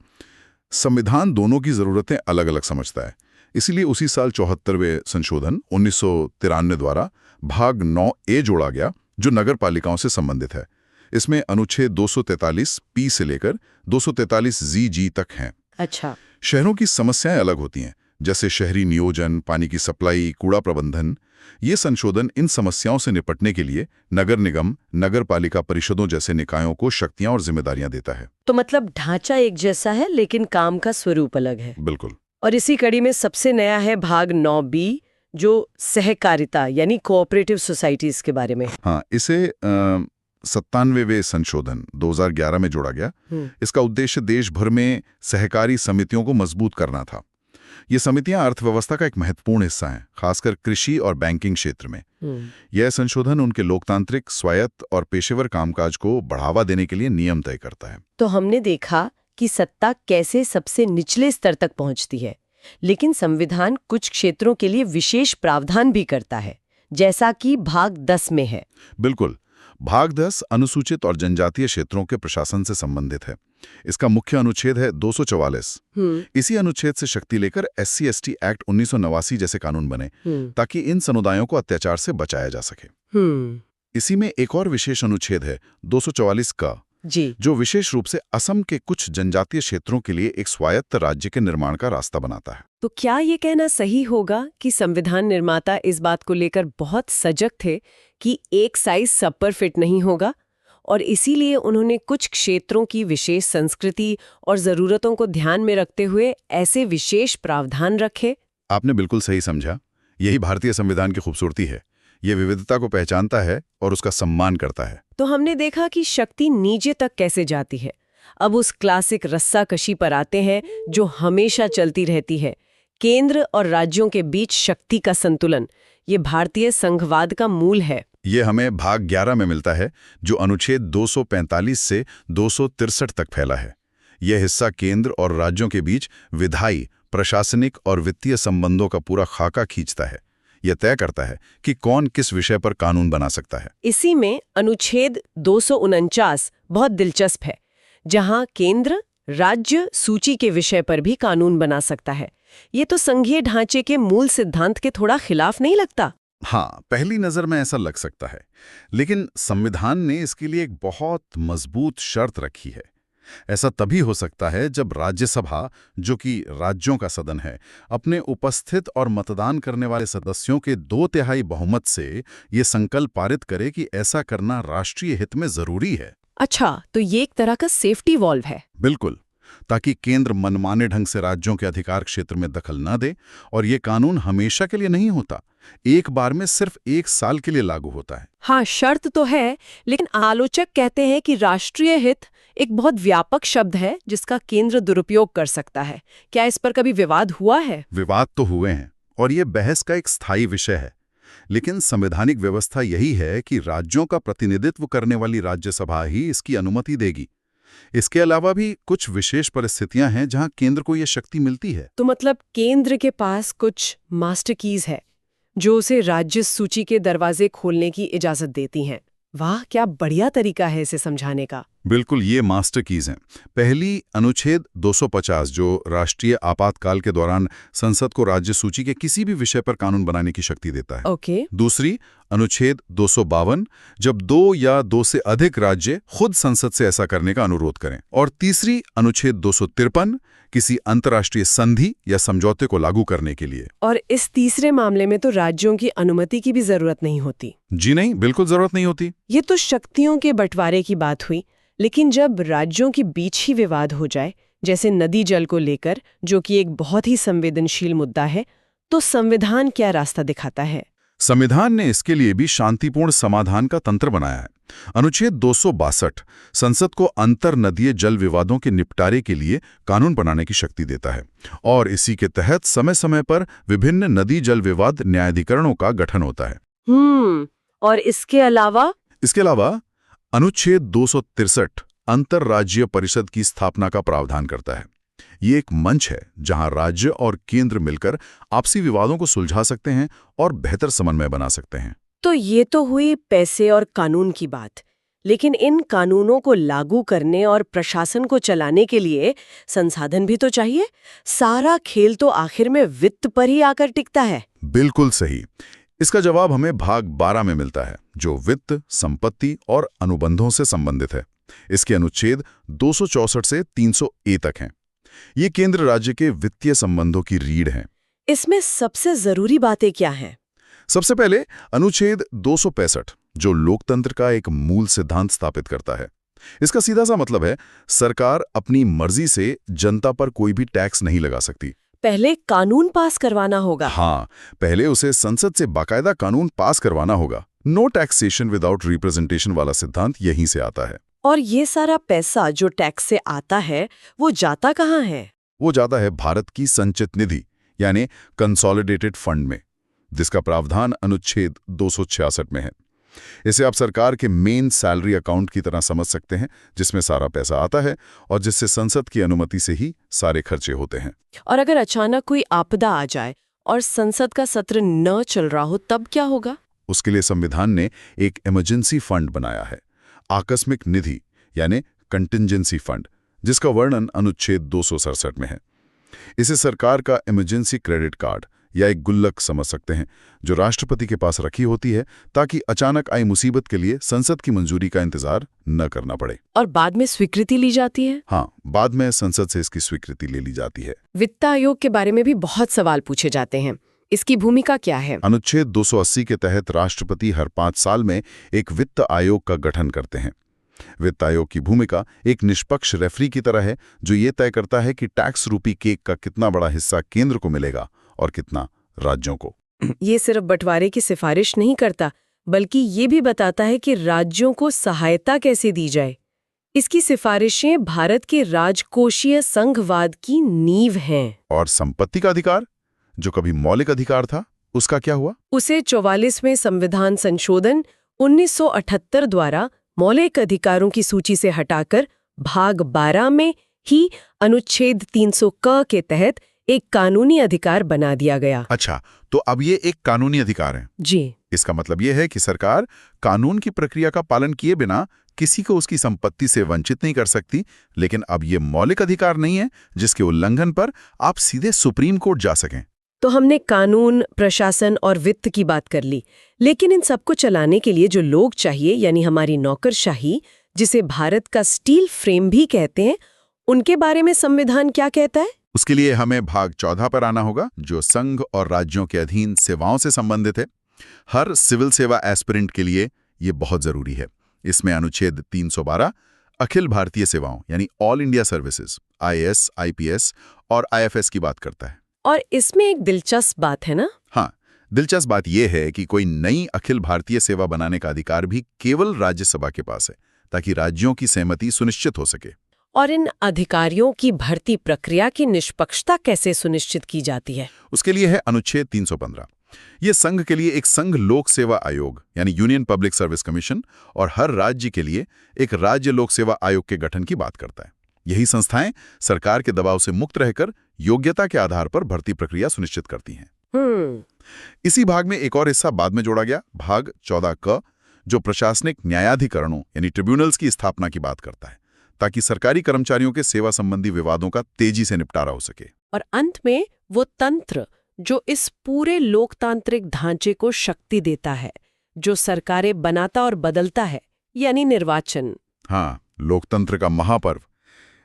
संविधान दोनों की जरूरतें अलग अलग समझता है। इसीलिए उसी साल 74वें संशोधन 1993 द्वारा भाग 9A जोड़ा गया, जो नगर पालिकाओं से संबंधित है। इसमें अनुच्छेद 243 P से लेकर 243 ZG तक हैं। अच्छा। शहरों की समस्याएं अलग होती हैं, जैसे शहरी नियोजन, पानी की सप्लाई, कूड़ा प्रबंधन। ये संशोधन इन समस्याओं से निपटने के लिए नगर निगम, नगर पालिका परिषदों जैसे निकायों को शक्तियां और जिम्मेदारियां देता है। तो मतलब ढांचा एक जैसा है, लेकिन काम का स्वरूप अलग है। बिल्कुल। और इसी कड़ी में सबसे नया है भाग 9B, जो सहकारिता यानी कोऑपरेटिव सोसाइटीज के बारे में। हाँ, इसे 97वें संशोधन 2011 में जोड़ा गया। इसका उद्देश्य देश भर में सहकारी समितियों को मजबूत करना था। ये समितियां अर्थव्यवस्था का एक महत्वपूर्ण हिस्सा हैं, खासकर कृषि और बैंकिंग क्षेत्र में। यह संशोधन उनके लोकतांत्रिक, स्वायत्त और पेशेवर कामकाज को बढ़ावा देने के लिए नियम तय करता है। तो हमने देखा कि सत्ता कैसे सबसे निचले स्तर तक पहुंचती है, लेकिन संविधान कुछ क्षेत्रों के लिए विशेष प्रावधान भी करता है, जैसा कि भाग 10 में है। बिल्कुल। भाग 10 अनुसूचित और जनजातीय क्षेत्रों के प्रशासन से संबंधित है। इसका मुख्य अनुच्छेद है 244। इसी अनुच्छेद से शक्ति लेकर SC/ST एक्ट 1989 जैसे कानून बने, ताकि इन समुदायों को अत्याचार से बचाया जा सके। इसी में एक और विशेष अनुच्छेद है 244 का, जो विशेष रूप से असम के कुछ जनजातीय क्षेत्रों के लिए एक स्वायत्त राज्य के निर्माण का रास्ता बनाता है। तो क्या ये कहना सही होगा कि संविधान निर्माता इस बात को लेकर बहुत सजग थे कि एक साइज सब पर फिट नहीं होगा, और इसीलिए उन्होंने कुछ क्षेत्रों की विशेष संस्कृति और जरूरतों को ध्यान में रखते हुए ऐसे विशेष प्रावधान रखे? आपने बिल्कुल सही समझा। यही भारतीय संविधान की खूबसूरती है। ये विविधता को पहचानता है और उसका सम्मान करता है। तो हमने देखा कि शक्ति नीचे तक कैसे जाती है। अब उस क्लासिक रस्साकशी पर आते हैं जो हमेशा चलती रहती है, केंद्र और राज्यों के बीच शक्ति का संतुलन। ये भारतीय संघवाद का मूल है। ये हमें भाग 11 में मिलता है, जो अनुच्छेद 245 से 263 तक फैला है। यह हिस्सा केंद्र और राज्यों के बीच विधायी, प्रशासनिक और वित्तीय संबंधों का पूरा खाका खींचता है। यह तय करता है कि कौन किस विषय पर कानून बना सकता है। इसी में अनुच्छेद 249 बहुत दिलचस्प है, जहां केंद्र राज्य सूची के विषय पर भी कानून बना सकता है। ये तो संघीय ढांचे के मूल सिद्धांत के थोड़ा खिलाफ नहीं लगता? हाँ, पहली नजर में ऐसा लग सकता है, लेकिन संविधान ने इसके लिए एक बहुत मजबूत शर्त रखी है। ऐसा तभी हो सकता है जब राज्यसभा, जो कि राज्यों का सदन है, अपने उपस्थित और मतदान करने वाले सदस्यों के 2/3 बहुमत से ये संकल्प पारित करे कि ऐसा करना राष्ट्रीय हित में जरूरी है। अच्छा, तो ये एक तरह का सेफ्टी वॉल्व है। बिल्कुल, ताकि केंद्र मनमाने ढंग से राज्यों के अधिकार क्षेत्र में दखल न दे। और ये कानून हमेशा के लिए नहीं होता, एक बार में सिर्फ 1 साल के लिए लागू होता है। हाँ, शर्त तो है, लेकिन आलोचक कहते हैं कि राष्ट्रीय हित एक बहुत व्यापक शब्द है जिसका केंद्र दुरुपयोग कर सकता है। क्या इस पर कभी विवाद हुआ है? विवाद तो हुए हैं, और ये बहस का एक स्थायी विषय है। लेकिन संवैधानिक व्यवस्था यही है कि राज्यों का प्रतिनिधित्व करने वाली राज्यसभा ही इसकी अनुमति देगी। इसके अलावा भी कुछ विशेष परिस्थितियां हैं जहां केंद्र को यह शक्ति मिलती है। तो मतलब केंद्र के पास कुछ मास्टर कीज है जो उसे राज्य सूची के दरवाजे खोलने की इजाजत देती हैं। वाह, क्या बढ़िया तरीका है इसे समझाने का। बिल्कुल, ये मास्टर कीज हैं। पहली, अनुच्छेद 250, जो राष्ट्रीय आपातकाल के दौरान संसद को राज्य सूची के किसी भी विषय पर कानून बनाने की शक्ति देता है। ओके। दूसरी, अनुच्छेद 252, जब 2 या 2 से अधिक राज्य खुद संसद से ऐसा करने का अनुरोध करें। और तीसरी, अनुच्छेद 253, किसी अंतर्राष्ट्रीय संधि या समझौते को लागू करने के लिए। और इस तीसरे मामले में तो राज्यों की अनुमति की भी जरूरत नहीं होती। जी नहीं, बिल्कुल जरूरत नहीं होती। ये तो शक्तियों के बंटवारे की बात हुई, लेकिन जब राज्यों के बीच ही विवाद हो जाए, जैसे नदी जल को लेकर, जो कि एक बहुत ही संवेदनशील मुद्दा है, तो संविधान क्या रास्ता दिखाता है? संविधान ने इसके लिए भी शांतिपूर्ण समाधान का तंत्र बनाया है। अनुच्छेद 262 संसद को अंतर नदीय जल विवादों के निपटारे के लिए कानून बनाने की शक्ति देता है, और इसी के तहत समय समय पर विभिन्न नदी जल विवाद न्यायाधिकरणों का गठन होता है। और इसके अलावा अनुच्छेद 263 अंतर्राज्यीय परिषद की स्थापना का प्रावधान करता है। ये एक मंच है जहां राज्य और केंद्र मिलकर आपसी विवादों को सुलझा सकते हैं और बेहतर समन्वय बना सकते हैं। तो ये तो हुई पैसे और कानून की बात, लेकिन इन कानूनों को लागू करने और प्रशासन को चलाने के लिए संसाधन भी तो चाहिए। सारा खेल तो आखिर में वित्त पर ही आकर टिकता है। बिल्कुल सही। इसका जवाब हमें भाग 12 में मिलता है, जो वित्त, संपत्ति और अनुबंधों से संबंधित है। इसके अनुच्छेद 264 से 300 तक हैं। ये केंद्र राज्य के वित्तीय संबंधों की रीढ़ हैं। इसमें सबसे जरूरी बातें क्या हैं? सबसे पहले अनुच्छेद 265, जो लोकतंत्र का एक मूल सिद्धांत स्थापित करता है। इसका सीधा सा मतलब है, सरकार अपनी मर्जी से जनता पर कोई भी टैक्स नहीं लगा सकती। पहले कानून पास करवाना होगा। हाँ, पहले उसे संसद से बाकायदा कानून पास करवाना होगा। नो टैक्सेशन विदाउट रिप्रेजेंटेशन वाला सिद्धांत यहीं से आता है। और ये सारा पैसा जो टैक्स से आता है, वो जाता कहाँ है? वो जाता है भारत की संचित निधि, यानी कंसोलिडेटेड फंड में, जिसका प्रावधान अनुच्छेद 266 में है। इसे आप सरकार के मेन सैलरी अकाउंट की तरह समझ सकते हैं, जिसमें सारा पैसा आता है और जिससे संसद की अनुमति से ही सारे खर्चे होते हैं। और अगर अचानक कोई आपदा आ जाए और संसद का सत्र न चल रहा हो, तब क्या होगा? उसके लिए संविधान ने एक इमरजेंसी फंड बनाया है, आकस्मिक निधि यानी कंटिंजेंसी फंड, जिसका वर्णन अनुच्छेद 267 में है। इसे सरकार का इमरजेंसी क्रेडिट कार्ड या एक गुल्लक समझ सकते हैं, जो राष्ट्रपति के पास रखी होती है ताकि अचानक आई मुसीबत के लिए संसद की मंजूरी का इंतजार न करना पड़े। और बाद में स्वीकृति ली जाती है? हाँ, बाद में संसद से इसकी स्वीकृति ले ली जाती है। वित्त आयोग के बारे में भी बहुत सवाल पूछे जाते हैं। इसकी भूमिका क्या है? अनुच्छेद 280 के तहत राष्ट्रपति हर 5 साल में एक वित्त आयोग का गठन करते हैं। वित्त आयोग की भूमिका एक निष्पक्ष रेफरी की तरह है, जो ये तय करता है कि टैक्स रूपी केक का कितना बड़ा हिस्सा केंद्र को मिलेगा और कितना राज्यों को। ये सिर्फ बंटवारे की सिफारिश नहीं करता, बल्कि ये भी बताता है कि राज्यों को सहायता कैसे दी जाए। इसकी सिफारिशें भारत के राजकोषीय संघवाद की नींव हैं। और संपत्ति का अधिकार, जो कभी मौलिक अधिकार था, उसका क्या हुआ? उसे 44वें संविधान संशोधन 1978 द्वारा मौलिक अधिकारों की सूची से हटाकर भाग 12 में ही अनुच्छेद 300 क के तहत एक कानूनी अधिकार बना दिया गया। अच्छा, तो अब ये एक कानूनी अधिकार है। जी। इसका मतलब ये है कि सरकार कानून की प्रक्रिया का पालन किए बिना किसी को उसकी संपत्ति से वंचित नहीं कर सकती, लेकिन अब ये मौलिक अधिकार नहीं है जिसके उल्लंघन पर आप सीधे सुप्रीम कोर्ट जा सकें। तो हमने कानून, प्रशासन और वित्त की बात कर ली, लेकिन इन सबको चलाने के लिए जो लोग चाहिए, यानी हमारी नौकरशाही, जिसे भारत का स्टील फ्रेम भी कहते हैं, उनके बारे में संविधान क्या कहता है? उसके लिए हमें भाग 14 पर आना होगा, जो संघ और राज्यों के अधीन सेवाओं से संबंधित है। हर सिविल सेवा एस्पिरेंट के लिए ये बहुत जरूरी है। इसमें अनुच्छेद 312 अखिल भारतीय सेवाओं यानी all India services, IAS, IPS और IFS की बात करता है। और इसमें एक दिलचस्प बात है ना? हाँ, दिलचस्प बात यह है कि कोई नई अखिल भारतीय सेवा बनाने का अधिकार भी केवल राज्यसभा के पास है, ताकि राज्यों की सहमति सुनिश्चित हो सके। और इन अधिकारियों की भर्ती प्रक्रिया की निष्पक्षता कैसे सुनिश्चित की जाती है? उसके लिए है अनुच्छेद 315। ये संघ के लिए एक संघ लोक सेवा आयोग यानी यूनियन पब्लिक सर्विस कमीशन और हर राज्य के लिए एक राज्य लोक सेवा आयोग के गठन की बात करता है। यही संस्थाएं सरकार के दबाव से मुक्त रहकर योग्यता के आधार पर भर्ती प्रक्रिया सुनिश्चित करती हैं। इसी भाग में एक और हिस्सा बाद में जोड़ा गया, भाग 14 क, जो प्रशासनिक न्यायाधिकरणों यानी ट्रिब्यूनल्स की स्थापना की बात करता है, ताकि सरकारी कर्मचारियों के सेवा संबंधी विवादों का तेजी से निपटारा हो सके। और अंत में वो तंत्र जो इस पूरे लोकतांत्रिक ढांचे को शक्ति देता है, जो सरकारें बनाता और बदलता है, यानी निर्वाचन। हाँ, लोकतंत्र का महापर्व।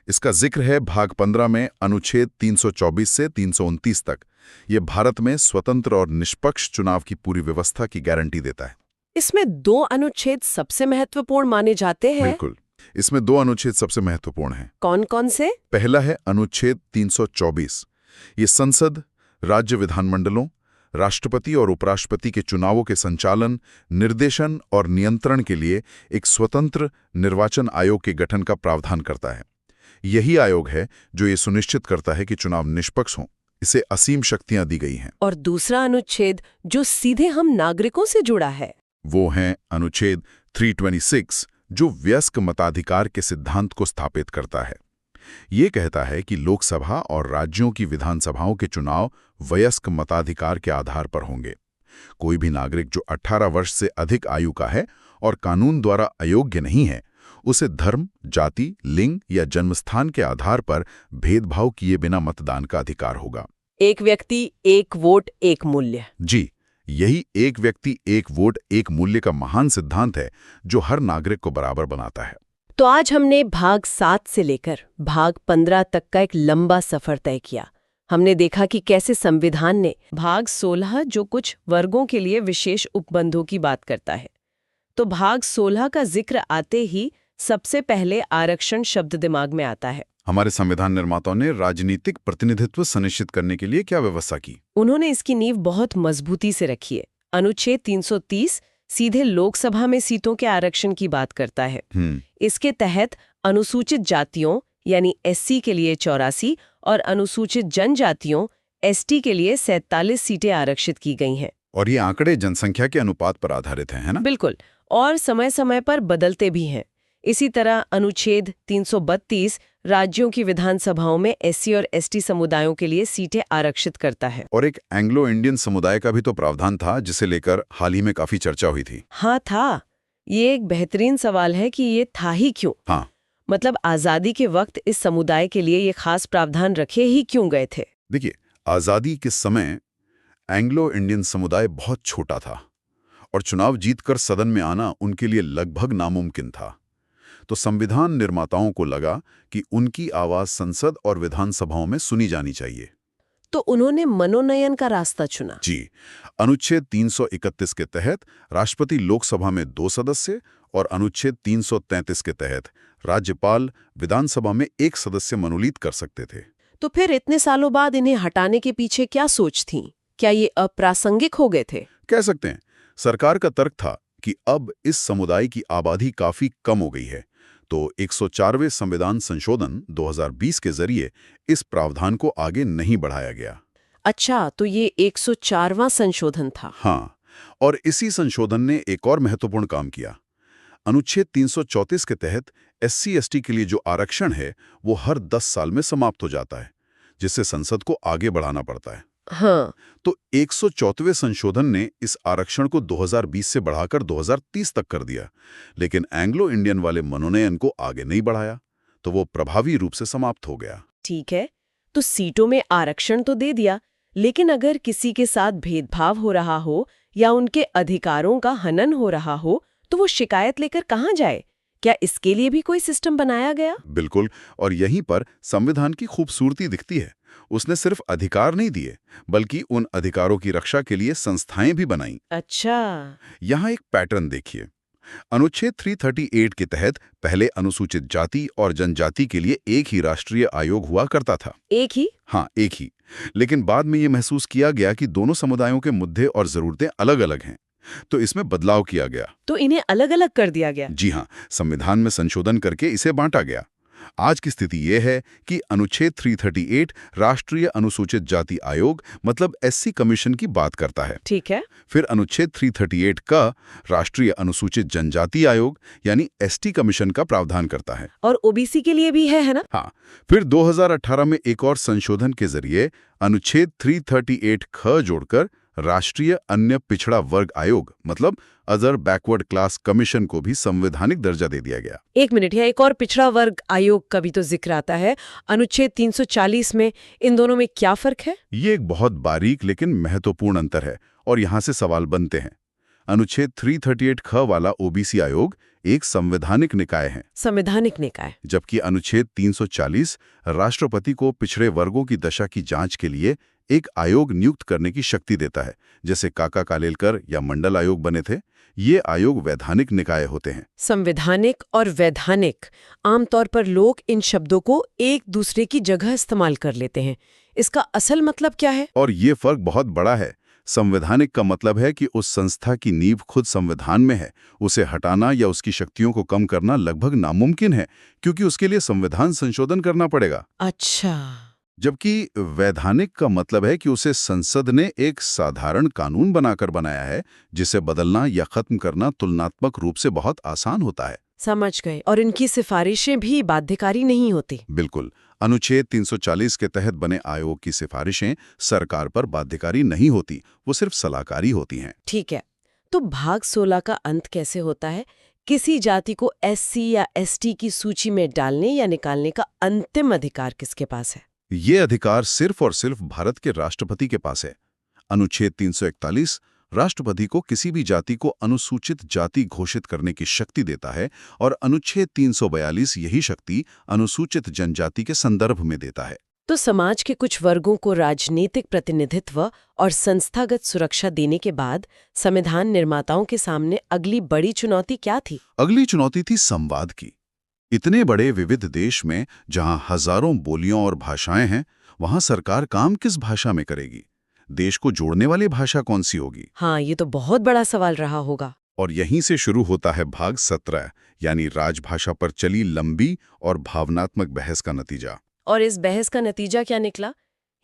इसका जिक्र है भाग 15 में अनुच्छेद 324 से 329 तक। ये भारत में स्वतंत्र और निष्पक्ष चुनाव की पूरी व्यवस्था की गारंटी देता है। इसमें 2 अनुच्छेद सबसे महत्वपूर्ण माने जाते हैं। बिल्कुल, इसमें 2 अनुच्छेद सबसे महत्वपूर्ण हैं। कौन कौन से? पहला है अनुच्छेद 324। ये संसद, राज्य विधानमंडलों, राष्ट्रपति और उपराष्ट्रपति के चुनावों के संचालन, निर्देशन और नियंत्रण के लिए एक स्वतंत्र निर्वाचन आयोग के गठन का प्रावधान करता है। यही आयोग है जो ये सुनिश्चित करता है कि चुनाव निष्पक्ष हों। इसे असीम शक्तियां दी गई हैं। और दूसरा अनुच्छेद जो सीधे हम नागरिकों से जुड़ा है, वो है अनुच्छेद 326, जो वयस्क मताधिकार के सिद्धांत को स्थापित करता है। ये कहता है कि लोकसभा और राज्यों की विधानसभाओं के चुनाव वयस्क मताधिकार के आधार पर होंगे। कोई भी नागरिक जो 18 वर्ष से अधिक आयु का है और कानून द्वारा अयोग्य नहीं है, उसे धर्म, जाति, लिंग या जन्मस्थान के आधार पर भेदभाव किए बिना मतदान का अधिकार होगा। एक व्यक्ति, एक वोट, एक मूल्य। जी, यही एक व्यक्ति, एक वोट, एक मूल्य का महान सिद्धांत है जो हर नागरिक को बराबर बनाता है। तो आज हमने भाग 7 से लेकर भाग 15 तक का एक लंबा सफर तय किया। हमने देखा कि कैसे संविधान ने भाग 16 जो कुछ वर्गों के लिए विशेष उपबंधों की बात करता है, तो भाग 16 का जिक्र आते ही सबसे पहले आरक्षण शब्द दिमाग में आता है। हमारे संविधान निर्माताओं ने राजनीतिक प्रतिनिधित्व सुनिश्चित करने के लिए क्या व्यवस्था की? उन्होंने इसकी नींव बहुत मजबूती से रखी है। अनुच्छेद 330 सीधे लोकसभा में सीटों के आरक्षण की बात करता है। इसके तहत अनुसूचित जातियों यानी एससी के लिए 84 और अनुसूचित जनजातियों एसटी के लिए 47 सीटें आरक्षित की गई हैं। और ये आंकड़े जनसंख्या के अनुपात पर आधारित हैं, है ना? बिल्कुल, और समय समय पर बदलते भी हैं। इसी तरह अनुच्छेद 332 राज्यों की विधानसभाओं में एससी और एसटी समुदायों के लिए सीटें आरक्षित करता है। और एक एंग्लो इंडियन समुदाय का भी तो प्रावधान था, जिसे लेकर हाल ही में काफी चर्चा हुई थी। हाँ था। ये एक बेहतरीन सवाल है कि ये था ही क्यों। हाँ, मतलब आजादी के वक्त इस समुदाय के लिए ये खास प्रावधान रखे ही क्यों गए थे? देखिए, आजादी के समय एंग्लो इंडियन समुदाय बहुत छोटा था और चुनाव जीतकर सदन में आना उनके लिए लगभग नामुमकिन था। तो संविधान निर्माताओं को लगा कि उनकी आवाज संसद और विधानसभाओं में सुनी जानी चाहिए। तो उन्होंने मनोनयन का रास्ता चुना। जी, अनुच्छेद 331 के तहत राष्ट्रपति लोकसभा में 2 सदस्य और अनुच्छेद 333 के तहत राज्यपाल विधानसभा में 1 सदस्य मनोनीत कर सकते थे। तो फिर इतने सालों बाद इन्हें हटाने के पीछे क्या सोच थी? क्या ये अप्रासंगिक हो गए थे? कह सकते हैं। सरकार का तर्क था कि अब इस समुदाय की आबादी काफी कम हो गई है, तो 104वें संविधान संशोधन 2020 के जरिए इस प्रावधान को आगे नहीं बढ़ाया गया। अच्छा, तो ये 104वां संशोधन था। हाँ, और इसी संशोधन ने एक और महत्वपूर्ण काम किया। अनुच्छेद 334 के तहत SC/ST के लिए जो आरक्षण है वो हर 10 साल में समाप्त हो जाता है, जिससे संसद को आगे बढ़ाना पड़ता है। हाँ, तो 104वें संशोधन ने इस आरक्षण को 2020 से बढ़ाकर 2030 तक कर दिया, लेकिन एंग्लो इंडियन वाले मनोनयन को आगे नहीं बढ़ाया, तो वो प्रभावी रूप से समाप्त हो गया। ठीक है, तो सीटों में आरक्षण तो दे दिया, लेकिन अगर किसी के साथ भेदभाव हो रहा हो या उनके अधिकारों का हनन हो रहा हो, तो वो शिकायत लेकर कहाँ जाए? क्या इसके लिए भी कोई सिस्टम बनाया गया? बिल्कुल, और यहीं पर संविधान की खूबसूरती दिखती है। उसने सिर्फ अधिकार नहीं दिए, बल्कि उन अधिकारों की रक्षा के लिए संस्थाएं भी बनाईं। अच्छा, यहाँ एक पैटर्न देखिए। अनुच्छेद 338 के तहत पहले अनुसूचित जाति और जनजाति के लिए एक ही राष्ट्रीय आयोग हुआ करता था। एक ही? हाँ, एक ही। लेकिन बाद में ये महसूस किया गया कि दोनों समुदायों के मुद्दे और जरूरतें अलग-अलग हैं, तो इसमें बदलाव किया गया। तो इन्हें अलग-अलग कर दिया गया? जी हाँ, संविधान में संशोधन करके इसे बांटा गया। आज की स्थिति यह है कि अनुच्छेद 338 राष्ट्रीय अनुसूचित जाति आयोग मतलब SC कमीशन की बात करता है। ठीक है। फिर अनुच्छेद 338 का राष्ट्रीय अनुसूचित जनजाति आयोग यानी ST कमीशन का प्रावधान करता है। और OBC के लिए भी है ना? हाँ, फिर 2018 में एक और संशोधन के जरिए अनुच्छेद 338 ख जोड़कर राष्ट्रीय अन्य पिछड़ा वर्ग आयोग मतलब अदर बैकवर्ड क्लास कमीशन को भी संवैधानिक दर्जा दे दिया गया। एक मिनट, यहाँ एक और पिछड़ा वर्ग आयोग का भी तो जिक्र आता है अनुच्छेद 340 में। इन दोनों में क्या फर्क है? ये एक बहुत बारीक लेकिन महत्वपूर्ण अंतर है और यहाँ से सवाल बनते हैं। अनुच्छेद 338 ख वाला OBC आयोग एक संवैधानिक निकाय है। संवैधानिक निकाय। जबकि अनुच्छेद 340 राष्ट्रपति को पिछड़े वर्गों की दशा की जांच के लिए एक आयोग नियुक्त करने की शक्ति देता है, जैसे काका कालेलकर या मंडल आयोग बने थे। ये आयोग वैधानिक निकाय होते हैं। संवैधानिक और वैधानिक, आमतौर पर लोग इन शब्दों को एक दूसरे की जगह इस्तेमाल कर लेते हैं। इसका असल मतलब क्या है? और ये फर्क बहुत बड़ा है। संवैधानिक का मतलब है कि उस संस्था की नींव खुद संविधान में है। उसे हटाना या उसकी शक्तियों को कम करना लगभग नामुमकिन है, क्योंकि उसके लिए संविधान संशोधन करना पड़ेगा। अच्छा। जबकि वैधानिक का मतलब है कि उसे संसद ने एक साधारण कानून बनाकर बनाया है, जिसे बदलना या खत्म करना तुलनात्मक रूप से बहुत आसान होता है। समझ गए। और इनकी सिफारिशें भी बाध्यकारी नहीं होती? बिल्कुल। अनुच्छेद 340 के तहत बने आयोग की सिफारिशें सरकार पर बाध्यकारी नहीं होती, वो सिर्फ सलाहकारी होती हैं। ठीक है। तो भाग 16 का अंत कैसे होता है? किसी जाति को एससी या एसटी की सूची में डालने या निकालने का अंतिम अधिकार किसके पास है? ये अधिकार सिर्फ और सिर्फ भारत के राष्ट्रपति के पास है। अनुच्छेद 341 राष्ट्रपति को किसी भी जाति को अनुसूचित जाति घोषित करने की शक्ति देता है और अनुच्छेद 342 यही शक्ति अनुसूचित जनजाति के संदर्भ में देता है। तो समाज के कुछ वर्गों को राजनीतिक प्रतिनिधित्व और संस्थागत सुरक्षा देने के बाद संविधान निर्माताओं के सामने अगली बड़ी चुनौती क्या थी? अगली चुनौती थी संवाद की। इतने बड़े विविध देश में जहां हजारों बोलियां और भाषाएं हैं, वहां सरकार काम किस भाषा में करेगी? देश को जोड़ने वाली भाषा कौन सी होगी? हाँ, ये तो बहुत बड़ा सवाल रहा होगा। और यहीं से शुरू होता है भाग 17, यानी राजभाषा पर चली लंबी और भावनात्मक बहस का नतीजा। और इस बहस का नतीजा क्या निकला?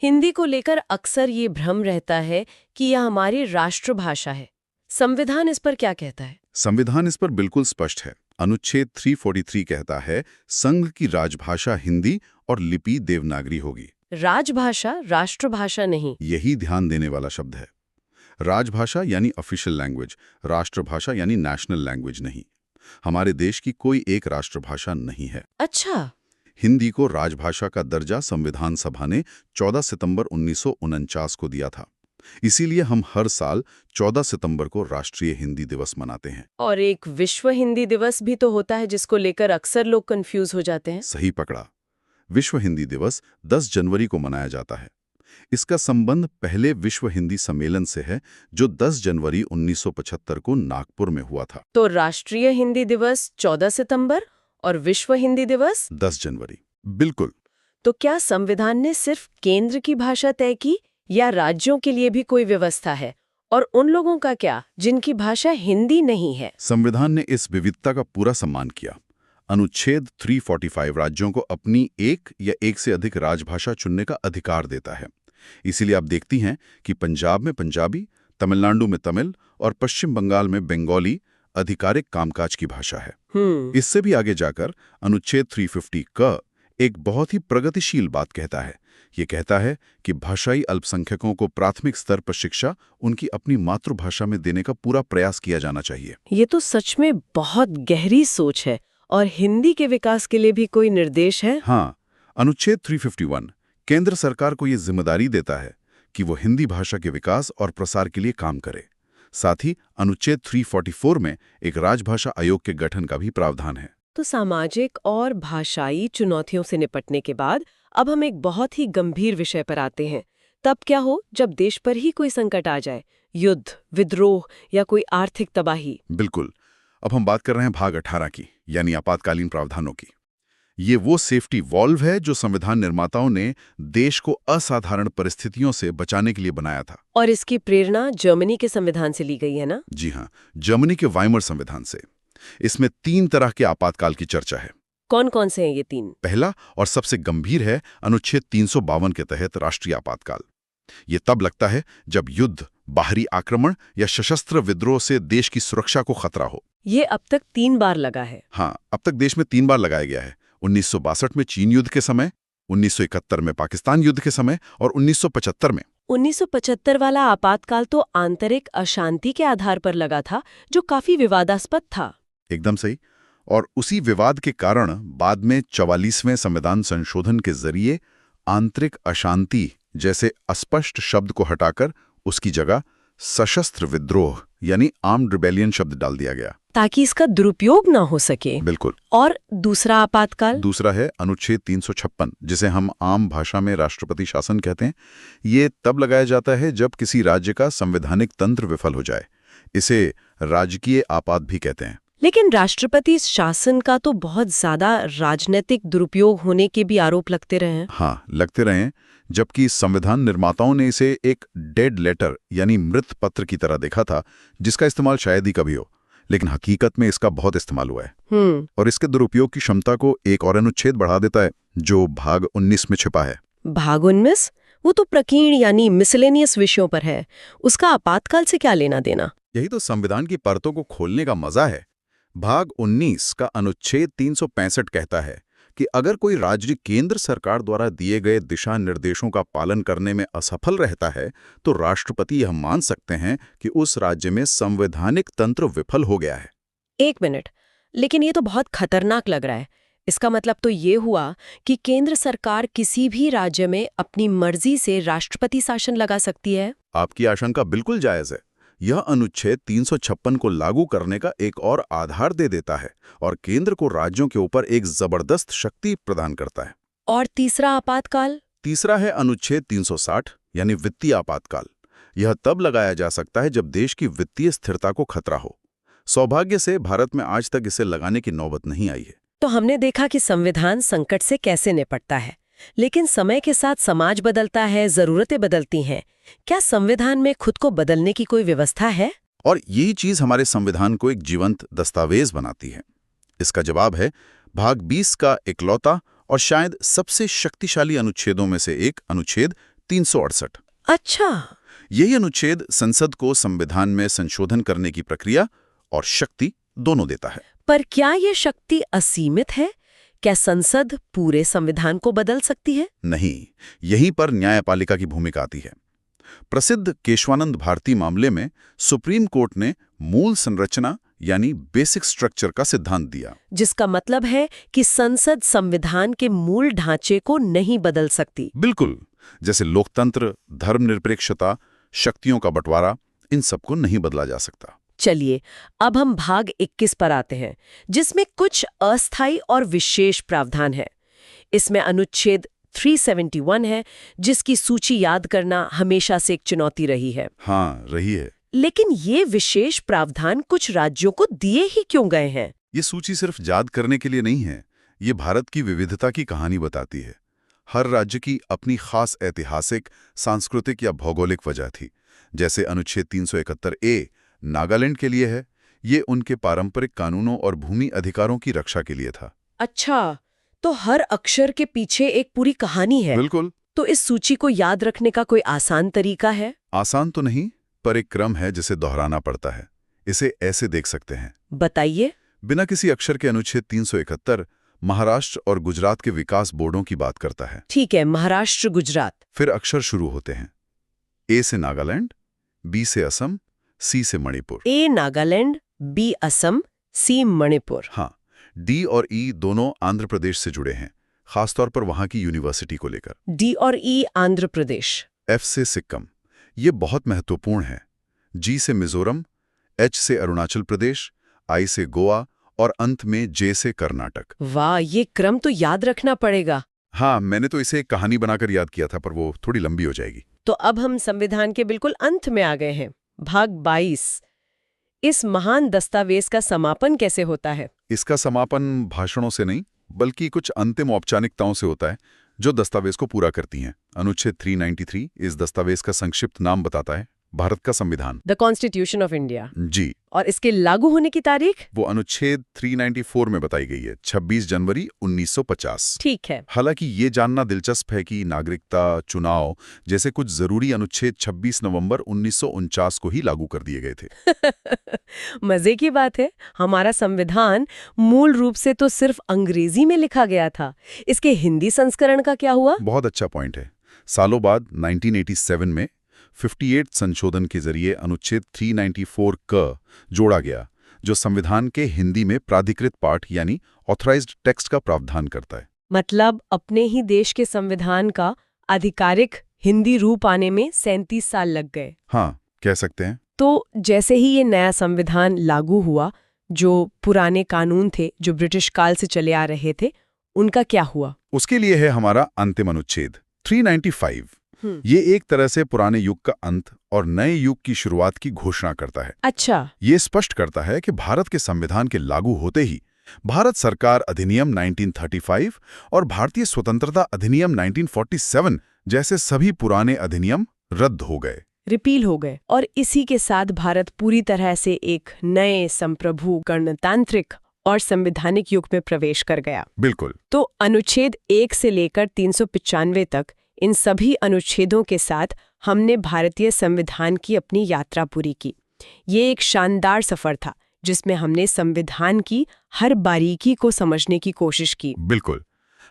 हिंदी को लेकर अक्सर ये भ्रम रहता है कि यह हमारी राष्ट्रभाषा है। संविधान इस पर क्या कहता है? संविधान इस पर बिल्कुल स्पष्ट है। अनुच्छेद 343 कहता है, संघ की राजभाषा हिंदी और लिपि देवनागरी होगी। राजभाषा, राष्ट्रभाषा नहीं। यही ध्यान देने वाला शब्द है। राजभाषा यानी ऑफिशियल लैंग्वेज, राष्ट्रभाषा यानी नेशनल लैंग्वेज नहीं। हमारे देश की कोई एक राष्ट्रभाषा नहीं है। अच्छा। हिंदी को राजभाषा का दर्जा संविधान सभा ने 14 सितंबर 1949 को दिया था। इसीलिए हम हर साल 14 सितंबर को राष्ट्रीय हिंदी दिवस मनाते हैं। और एक विश्व हिंदी दिवस भी तो होता है, जिसको लेकर अक्सर लोग कंफ्यूज हो जाते हैं। सही पकड़ा। विश्व हिंदी दिवस 10 जनवरी को मनाया जाता है। इसका संबंध पहले विश्व हिंदी सम्मेलन से है, जो 10 जनवरी 1975 को नागपुर में हुआ था। तो राष्ट्रीय हिंदी दिवस 14 सितंबर और विश्व हिंदी दिवस 10 जनवरी। बिल्कुल। तो क्या संविधान ने सिर्फ केंद्र की भाषा तय की या राज्यों के लिए भी कोई व्यवस्था है? और उन लोगों का क्या जिनकी भाषा हिंदी नहीं है? संविधान ने इस विविधता का पूरा सम्मान किया। अनुच्छेद 345 राज्यों को अपनी एक या एक से अधिक राजभाषा चुनने का अधिकार देता है। इसीलिए आप देखती हैं कि पंजाब में पंजाबी, तमिलनाडु में तमिल और पश्चिम बंगाल में बंगाली आधिकारिक कामकाज की भाषा है। इससे भी आगे जाकर अनुच्छेद 350 क एक बहुत ही प्रगतिशील बात कहता है। ये कहता है कि भाषाई अल्पसंख्यकों को प्राथमिक स्तर पर शिक्षा उनकी अपनी मातृभाषा में देने का पूरा प्रयास किया जाना चाहिए। ये तो सच में बहुत गहरी सोच है। और हिंदी के विकास के लिए भी कोई निर्देश है? हाँ, अनुच्छेद 351 केंद्र सरकार को ये जिम्मेदारी देता है कि वो हिंदी भाषा के विकास और प्रसार के लिए काम करे। साथ ही अनुच्छेद 344 में एक राजभाषा आयोग के गठन का भी प्रावधान है। तो सामाजिक और भाषाई चुनौतियों से निपटने के बाद अब हम एक बहुत ही गंभीर विषय पर आते हैं। तब क्या हो जब देश पर ही कोई संकट आ जाए, युद्ध, विद्रोह या कोई आर्थिक तबाही? बिल्कुल। अब हम बात कर रहे हैं भाग 18 की, यानी आपातकालीन प्रावधानों की। ये वो सेफ्टी वॉल्व है जो संविधान निर्माताओं ने देश को असाधारण परिस्थितियों से बचाने के लिए बनाया था। और इसकी प्रेरणा जर्मनी के संविधान से ली गई है ना? जी हाँ, जर्मनी के वाइमर संविधान से। इसमें 3 तरह के आपातकाल की चर्चा है। कौन कौन से हैं ये 3? पहला और सबसे गंभीर है अनुच्छेद 352 के तहत राष्ट्रीय आपातकाल। ये तब लगता है जब युद्ध, बाहरी आक्रमण या सशस्त्र विद्रोह से देश की सुरक्षा को खतरा हो। ये अब तक 3 बार लगा है। हाँ, अब तक देश में 3 बार लगाया गया है। 1962 में चीन युद्ध के समय, 1971 में पाकिस्तान युद्ध के समय और 1975 में। 1975 वाला आपातकाल तो आंतरिक अशांति के आधार पर लगा था, जो काफी विवादास्पद था। एकदम सही। और उसी विवाद के कारण बाद में 44वें संविधान संशोधन के जरिए आंतरिक अशांति जैसे अस्पष्ट शब्द को हटाकर उसकी जगह सशस्त्र विद्रोह यानी आर्म्ड रिबेलियन शब्द डाल दिया गया, ताकि इसका दुरुपयोग ना हो सके। बिल्कुल। और दूसरा आपातकाल? दूसरा है अनुच्छेद 356, जिसे हम आम भाषा में राष्ट्रपति शासन कहते हैं। ये तब लगाया जाता है जब किसी राज्य का संवैधानिक तंत्र विफल हो जाए। इसे राजकीय आपात भी कहते हैं। लेकिन राष्ट्रपति शासन का तो बहुत ज्यादा राजनीतिक दुरुपयोग होने के भी आरोप लगते रहे हैं। हाँ, लगते रहे हैं, जबकि संविधान निर्माताओं ने इसे एक डेड लेटर यानी मृत पत्र की तरह देखा था, जिसका इस्तेमाल शायद ही कभी हो। लेकिन हकीकत में इसका बहुत इस्तेमाल हुआ है। और इसके दुरुपयोग की क्षमता को एक और अनुच्छेद बढ़ा देता है, जो भाग 19 में छिपा है। भाग 19? वो तो प्रकीर्ण यानी मिसलेनियस विषयों पर है। उसका आपातकाल से क्या लेना देना? यही तो संविधान की परतों को खोलने का मजा है। भाग 19 का अनुच्छेद 365 कहता है कि अगर कोई राज्य केंद्र सरकार द्वारा दिए गए दिशा निर्देशों का पालन करने में असफल रहता है तो राष्ट्रपति यह मान सकते हैं कि उस राज्य में संवैधानिक तंत्र विफल हो गया है। 1 मिनट, लेकिन ये तो बहुत खतरनाक लग रहा है। इसका मतलब तो ये हुआ कि केंद्र सरकार किसी भी राज्य में अपनी मर्जी से राष्ट्रपति शासन लगा सकती है। आपकी आशंका बिल्कुल जायज है। यह अनुच्छेद 356 को लागू करने का एक और आधार दे देता है और केंद्र को राज्यों के ऊपर एक जबरदस्त शक्ति प्रदान करता है। और तीसरा आपातकाल? तीसरा है अनुच्छेद 360 यानी वित्तीय आपातकाल। यह तब लगाया जा सकता है जब देश की वित्तीय स्थिरता को खतरा हो। सौभाग्य से भारत में आज तक इसे लगाने की नौबत नहीं आई है। तो हमने देखा कि संविधान संकट से कैसे निपटता है, लेकिन समय के साथ समाज बदलता है, जरूरतें बदलती हैं। क्या संविधान में खुद को बदलने की कोई व्यवस्था है? और यही चीज हमारे संविधान को एक जीवंत दस्तावेज बनाती है। इसका जवाब है भाग 20 का इकलौता और शायद सबसे शक्तिशाली अनुच्छेदों में से एक, अनुच्छेद 368। अच्छा, यही अनुच्छेद संसद को संविधान में संशोधन करने की प्रक्रिया और शक्ति दोनों देता है। पर क्या ये शक्ति असीमित है? क्या संसद पूरे संविधान को बदल सकती है? नहीं, यहीं पर न्यायपालिका की भूमिका आती है। प्रसिद्ध केशवानंद भारती मामले में सुप्रीम कोर्ट ने मूल संरचना यानी बेसिक स्ट्रक्चर का सिद्धांत दिया, जिसका मतलब है कि संसद संविधान के मूल ढांचे को नहीं बदल सकती। बिल्कुल, जैसे लोकतंत्र, धर्मनिरपेक्षता, शक्तियों का बंटवारा, इन सबको नहीं बदला जा सकता। चलिए, अब हम भाग 21 पर आते हैं, जिसमें कुछ अस्थायी और विशेष प्रावधान है। इसमें अनुच्छेद 371 है, जिसकी सूची याद करना हमेशा से एक चुनौती रही है। हाँ, रही है। लेकिन ये विशेष प्रावधान कुछ राज्यों को दिए ही क्यों गए हैं? ये सूची सिर्फ याद करने के लिए नहीं है, ये भारत की विविधता की कहानी बताती है। हर राज्य की अपनी खास ऐतिहासिक, सांस्कृतिक या भौगोलिक वजह थी। जैसे अनुच्छेद 371A नागालैंड के लिए है, ये उनके पारंपरिक कानूनों और भूमि अधिकारों की रक्षा के लिए था। अच्छा, तो हर अक्षर के पीछे एक पूरी कहानी है। बिल्कुल। तो इस सूची को याद रखने का कोई आसान तरीका है? आसान तो नहीं, पर एक क्रम है जिसे दोहराना पड़ता है। इसे ऐसे देख सकते हैं। बताइए। बिना किसी अक्षर के अनुच्छेद 371 महाराष्ट्र और गुजरात के विकास बोर्डों की बात करता है। ठीक है, महाराष्ट्र, गुजरात। फिर अक्षर शुरू होते हैं। ए से नागालैंड, बी से असम, सी से मणिपुर। ए नागालैंड, बी असम, सी मणिपुर। हाँ, डी और ई दोनों आंध्र प्रदेश से जुड़े हैं, खासतौर पर वहां की यूनिवर्सिटी को लेकर। डी और ई आंध्र प्रदेश। एफ से सिक्किम, ये बहुत महत्वपूर्ण है। जी से मिजोरम, एच से अरुणाचल प्रदेश, आई से गोवा और अंत में जे से कर्नाटक। वाह, ये क्रम तो याद रखना पड़ेगा। हाँ, मैंने तो इसे एक कहानी बनाकर याद किया था, पर वो थोड़ी लंबी हो जाएगी। तो अब हम संविधान के बिल्कुल अंत में आ गए हैं। भाग 22। इस महान दस्तावेज का समापन कैसे होता है? इसका समापन भाषणों से नहीं, बल्कि कुछ अंतिम औपचारिकताओं से होता है जो दस्तावेज को पूरा करती हैं। अनुच्छेद 393 इस दस्तावेज का संक्षिप्त नाम बताता है, भारत का संविधान, द कॉन्स्टिट्यूशन ऑफ इंडिया। जी। और इसके लागू होने की तारीख? वो अनुच्छेद 394 में बताई गई है, 26 जनवरी 1950। ठीक है। हालांकि ये जानना दिलचस्प है कि नागरिकता, चुनाव जैसे कुछ जरूरी अनुच्छेद 26 नवंबर 1949 को ही लागू कर दिए गए थे। मजे की बात है, हमारा संविधान मूल रूप से तो सिर्फ अंग्रेजी में लिखा गया था। इसके हिंदी संस्करण का क्या हुआ? बहुत अच्छा पॉइंट है। सालों बाद 1987 में 58 संशोधन के जरिए अनुच्छेद 394 क जोड़ा गया, जो संविधान के हिंदी में प्राधिकृत पाठ यानी ऑथराइज्ड टेक्स्ट का प्रावधान करता है। मतलब अपने ही देश के संविधान का आधिकारिक हिंदी रूप आने में 37 साल लग गए। हाँ, कह सकते हैं। तो जैसे ही ये नया संविधान लागू हुआ, जो पुराने कानून थे जो ब्रिटिश काल से चले आ रहे थे, उनका क्या हुआ? उसके लिए है हमारा अंतिम अनुच्छेद 395। ये एक तरह से पुराने युग का अंत और नए युग की शुरुआत की घोषणा करता है। अच्छा। ये स्पष्ट करता है कि भारत के संविधान के लागू होते ही भारत सरकार अधिनियम 1935 और भारतीय स्वतंत्रता अधिनियम 1947 जैसे सभी पुराने अधिनियम रद्द हो गए, रिपील हो गए, और इसी के साथ भारत पूरी तरह से एक नए संप्रभु, गणतांत्रिक और संवैधानिक युग में प्रवेश कर गया। बिल्कुल। तो अनुच्छेद 1 से लेकर 395 तक इन सभी अनुच्छेदों के साथ हमने भारतीय संविधान की अपनी यात्रा पूरी की। ये एक शानदार सफर था, जिसमें हमने संविधान की हर बारीकी को समझने की कोशिश की। बिल्कुल।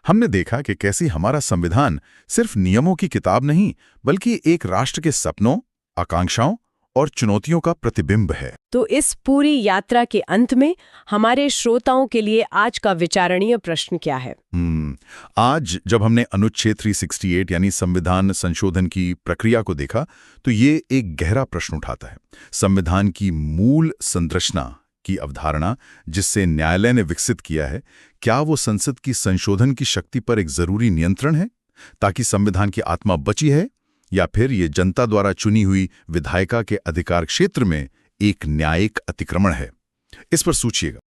हमने देखा कि कैसे हमारा संविधान सिर्फ नियमों की किताब नहीं, बल्कि एक राष्ट्र के सपनों, आकांक्षाओं और चुनौतियों का प्रतिबिंब है। तो इस पूरी यात्रा के अंत में हमारे श्रोताओं के लिए आज का विचारणीय प्रश्न क्या है? आज जब हमने अनुच्छेद 368 यानी संविधान संशोधन की प्रक्रिया को देखा, तो ये एक गहरा प्रश्न उठाता है। संविधान की मूल संरचना की अवधारणा जिससे न्यायालय ने विकसित किया है, क्या वो संसद की संशोधन की शक्ति पर एक जरूरी नियंत्रण है ताकि संविधान की आत्मा बची है, या फिर ये जनता द्वारा चुनी हुई विधायिका के अधिकार क्षेत्र में एक न्यायिक अतिक्रमण है? इस पर सोचिएगा।